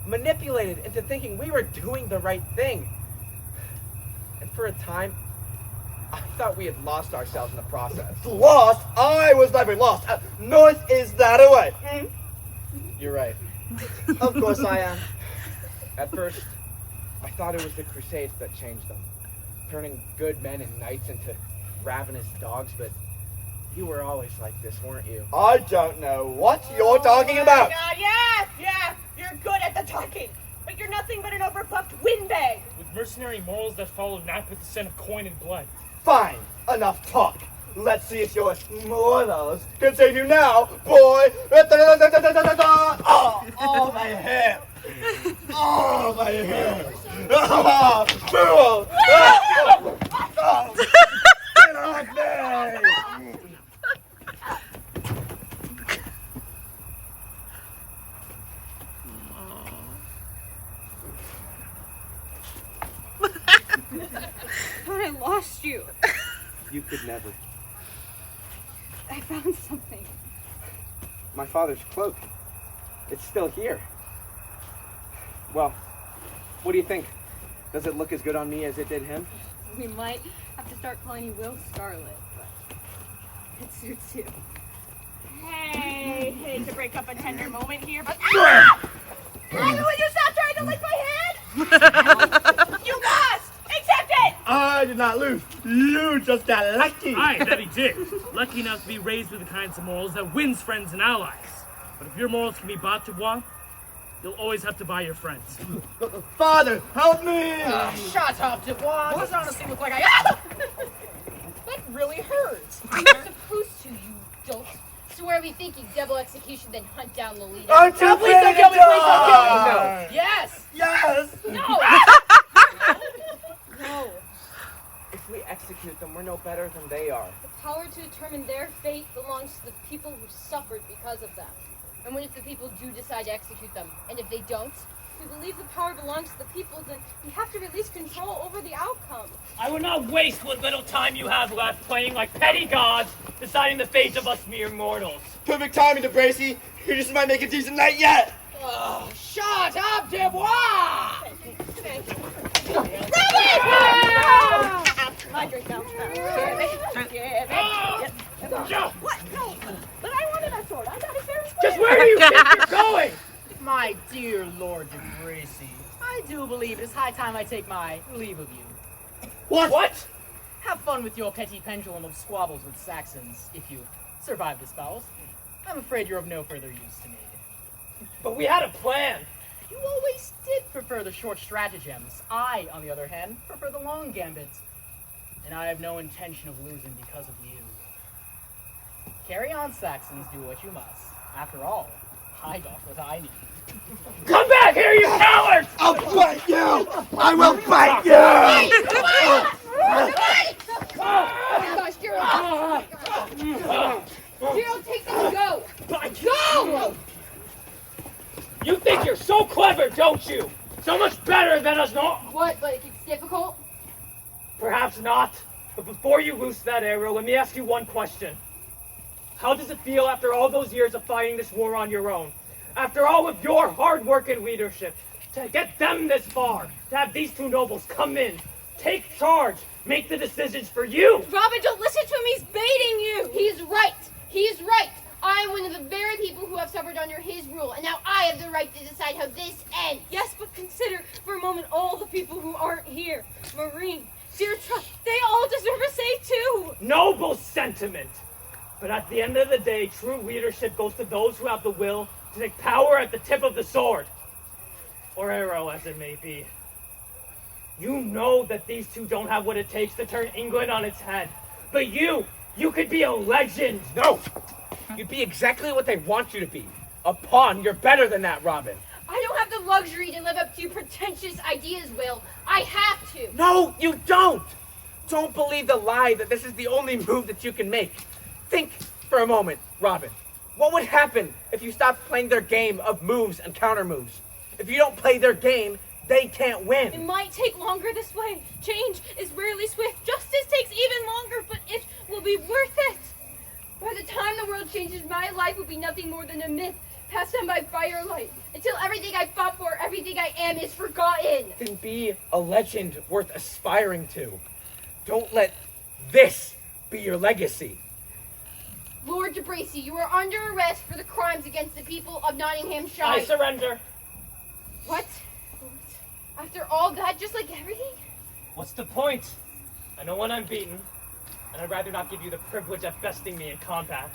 manipulated into thinking we were doing the right thing. And for a time, I thought we had lost ourselves in the process. Lost? I was never lost. North is that away. You're right. Of course I am. At first, I thought it was the crusades that changed them, turning good men and knights into ravenous dogs, but you were always like this, weren't you? I don't know what you're talking about. God, yeah, you're good at the talking, but you're nothing but an overpuffed windbag. With mercenary morals that follow not with the scent of coin and blood. Fine, enough talk. Let's see if your morals can save you now, boy. Oh, my hair. Oh, my hair. Fool. Get off me. Thought I lost you. You could never. I found something. My father's cloak. It's still here. Well, what do you think? Does it look as good on me as it did him? We might have to start calling you Will Scarlet, but it suits you. Hey, hate to break up a tender moment here, but Will you stop trying to lick my head? you lost. Accept it. I did not lose. You just got lucky. Aye, that he did. Lucky enough to be raised with the kinds of morals that wins friends and allies. But if your morals can be bought, Dubois, you'll always have to buy your friends. Father, help me! Shut up, Dubois. Doesn't honestly look like I... That really hurts. You're supposed to, you dolt. So where are we thinking? Double execution, then hunt down Lolita. I'm too Please don't kill me, please don't kill me! No. Yes! Yes! No! No. If we execute them, we're no better than they are. The power to determine their fate belongs to the people who suffered because of them. And what if the people do decide to execute them? And if they don't? If we believe the power belongs to the people, then we have to release control over the outcome. I will not waste what little time you have left playing like petty gods, deciding the fate of us mere mortals. Perfect timing, DeBracy. You just might make a decent night yet. Oh, shut up, Dubois! My drink now. What? No. But I wanted that sword. I got it fair and square. Just where do you think you're going? My dear Lord DeBracy, I do believe it is high time I take my leave of you. What? Have fun with your petty pendulum of squabbles with Saxons, if you survive this battle. I'm afraid you're of no further use to me. But we had a plan. You always did prefer the short stratagems. I, on the other hand, prefer the long gambits. And I have no intention of losing because of you. Carry on, Saxons, do what you must. After all, I got what I need. Come back here, you cowards! I'll bite you! I will bite you! Oh my gosh, Gerald! Gerald, take them and go! Go! You think you're so clever, don't you? So much better than us not. What, like it's difficult? Perhaps not. But before you loose that arrow, let me ask you one question. How does it feel after all those years of fighting this war on your own? After all of your hard work and leadership, to get them this far, to have these two nobles come in, take charge, make the decisions for you? Robin, don't listen to him. He's baiting you. He's right. He's right. I'm one of the very people who have suffered under his rule, and now I have the right to decide how this ends. Yes, but consider for a moment all the people who aren't here. Maureen, Deirdre, they all deserve a say too. Noble sentiment. But at the end of the day, true leadership goes to those who have the will to take power at the tip of the sword. Or arrow, as it may be. You know that these two don't have what it takes to turn England on its head. But you could be a legend. No! You'd be exactly what they want you to be. A pawn. You're better than that, Robin. I don't have the luxury to live up to your pretentious ideas, Will. I have to. No, you don't! Don't believe the lie that this is the only move that you can make. Think for a moment, Robin. What would happen if you stopped playing their game of moves and counter moves? If you don't play their game, they can't win. It might take longer this way. Change is rarely swift. Justice takes even longer, but it will be worth it. By the time the world changes, my life will be nothing more than a myth, passed on by firelight, until everything I fought for, everything I am, is forgotten. Then be a legend worth aspiring to. Don't let this be your legacy. Lord DeBracy, you are under arrest for the crimes against the people of Nottinghamshire. I surrender. What? After all that, just like everything? What's the point? I know when I'm beaten, and I'd rather not give you the privilege of besting me in combat.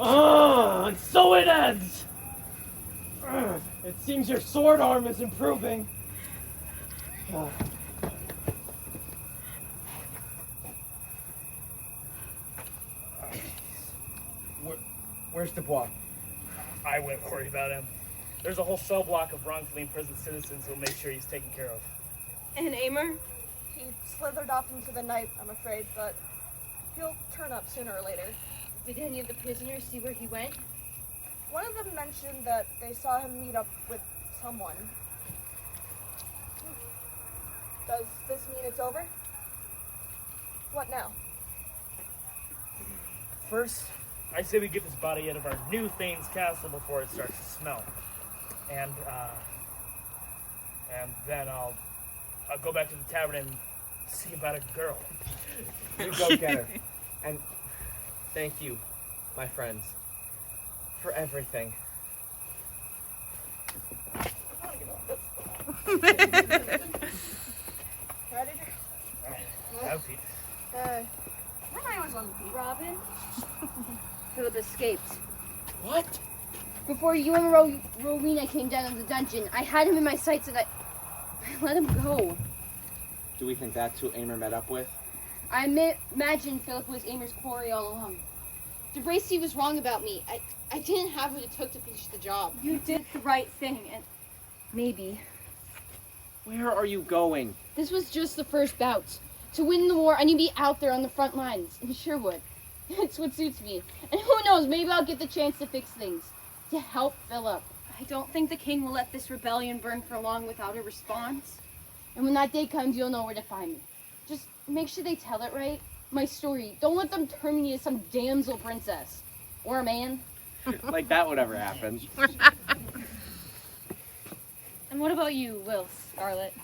And so it ends. It seems your sword arm is improving. Where's Dubois? I wouldn't worry about him. There's a whole cell block of wrongfully imprisoned citizens who'll make sure he's taken care of. And Amer? He slithered off into the night, I'm afraid, but he'll turn up sooner or later. Did any of the prisoners see where he went? One of them mentioned that they saw him meet up with someone. Does this mean it's over? What now? First, I say we get this body out of our new Thane's castle before it starts to smell. And then I'll go back to the tavern and see about a girl. You go get her. And thank you, my friends, for everything. Ready? Have feet. When I was on the beat. Robin? Philip escaped. What? Before you and Rowena came down to the dungeon, I had him in my sights and I let him go. Do we think that's who Amer met up with? I imagined Philip was Amer's quarry all along. DeBracy was wrong about me. I didn't have what it took to finish the job. You did the right thing, and Maybe. Where are you going? This was just the first bout. To win the war, I need to be out there on the front lines in Sherwood. It's what suits me. And who knows, maybe I'll get the chance to fix things. To help Philip. I don't think the king will let this rebellion burn for long without a response. And when that day comes, you'll know where to find me. Just make sure they tell it right. My story. Don't let them turn me into some damsel princess. Or a man. Like that would ever happen. And what about you, Will Scarlet?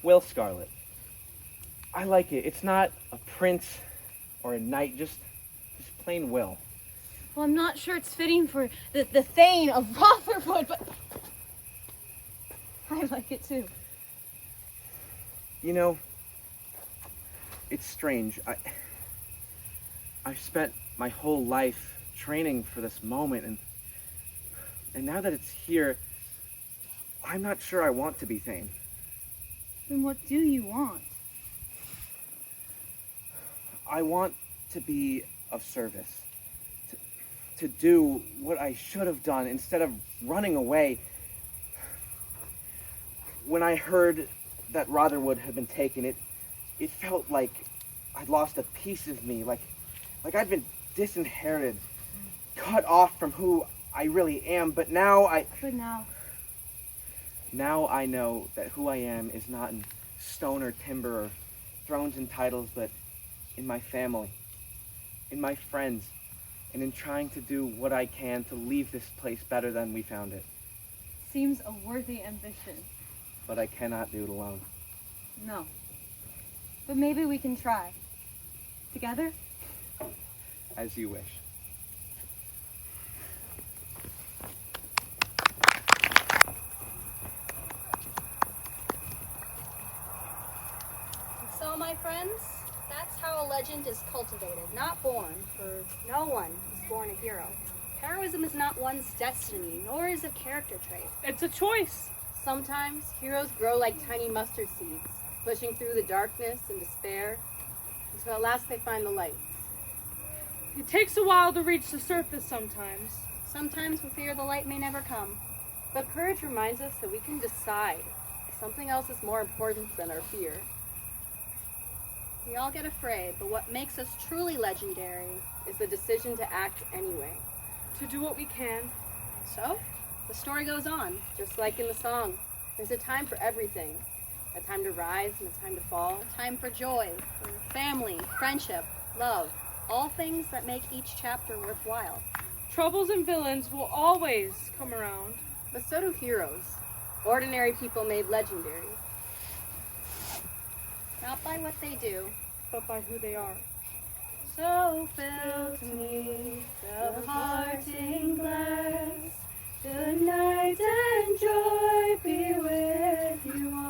Will Scarlet. I like it. It's not a prince or a knight, just plain Will. Well, I'm not sure it's fitting for the Thane of Rotherwood, but I like it too. You know, it's strange. I've spent my whole life training for this moment, and now that it's here, I'm not sure I want to be Thane. Then what do you want? I want to be of service. To do what I should have done instead of running away. When I heard that Rotherwood had been taken, it felt like I'd lost a piece of me, like I'd been disinherited, cut off from who I really am, but now Now I know that who I am is not in stone or timber or thrones and titles, but in my family, in my friends, and in trying to do what I can to leave this place better than we found it. Seems a worthy ambition. But I cannot do it alone. No. But maybe we can try. Together? As you wish. So, my friends, that's how a legend is cultivated, not born, for no one is born a hero. Heroism is not one's destiny, nor is it a character trait. It's a choice. Sometimes heroes grow like tiny mustard seeds, pushing through the darkness and despair, until at last they find the light. It takes a while to reach the surface sometimes. Sometimes we fear the light may never come, but courage reminds us that we can decide. Something else is more important than our fear. We all get afraid, but what makes us truly legendary is the decision to act anyway. To do what we can. So, the story goes on. Just like in the song, there's a time for everything. A time to rise and a time to fall. A time for joy, for family, friendship, love. All things that make each chapter worthwhile. Troubles and villains will always come around. But so do heroes. Ordinary people made legendary. Not by what they do, but by who they are. So fill to me the parting glass. Good night and joy be with you all.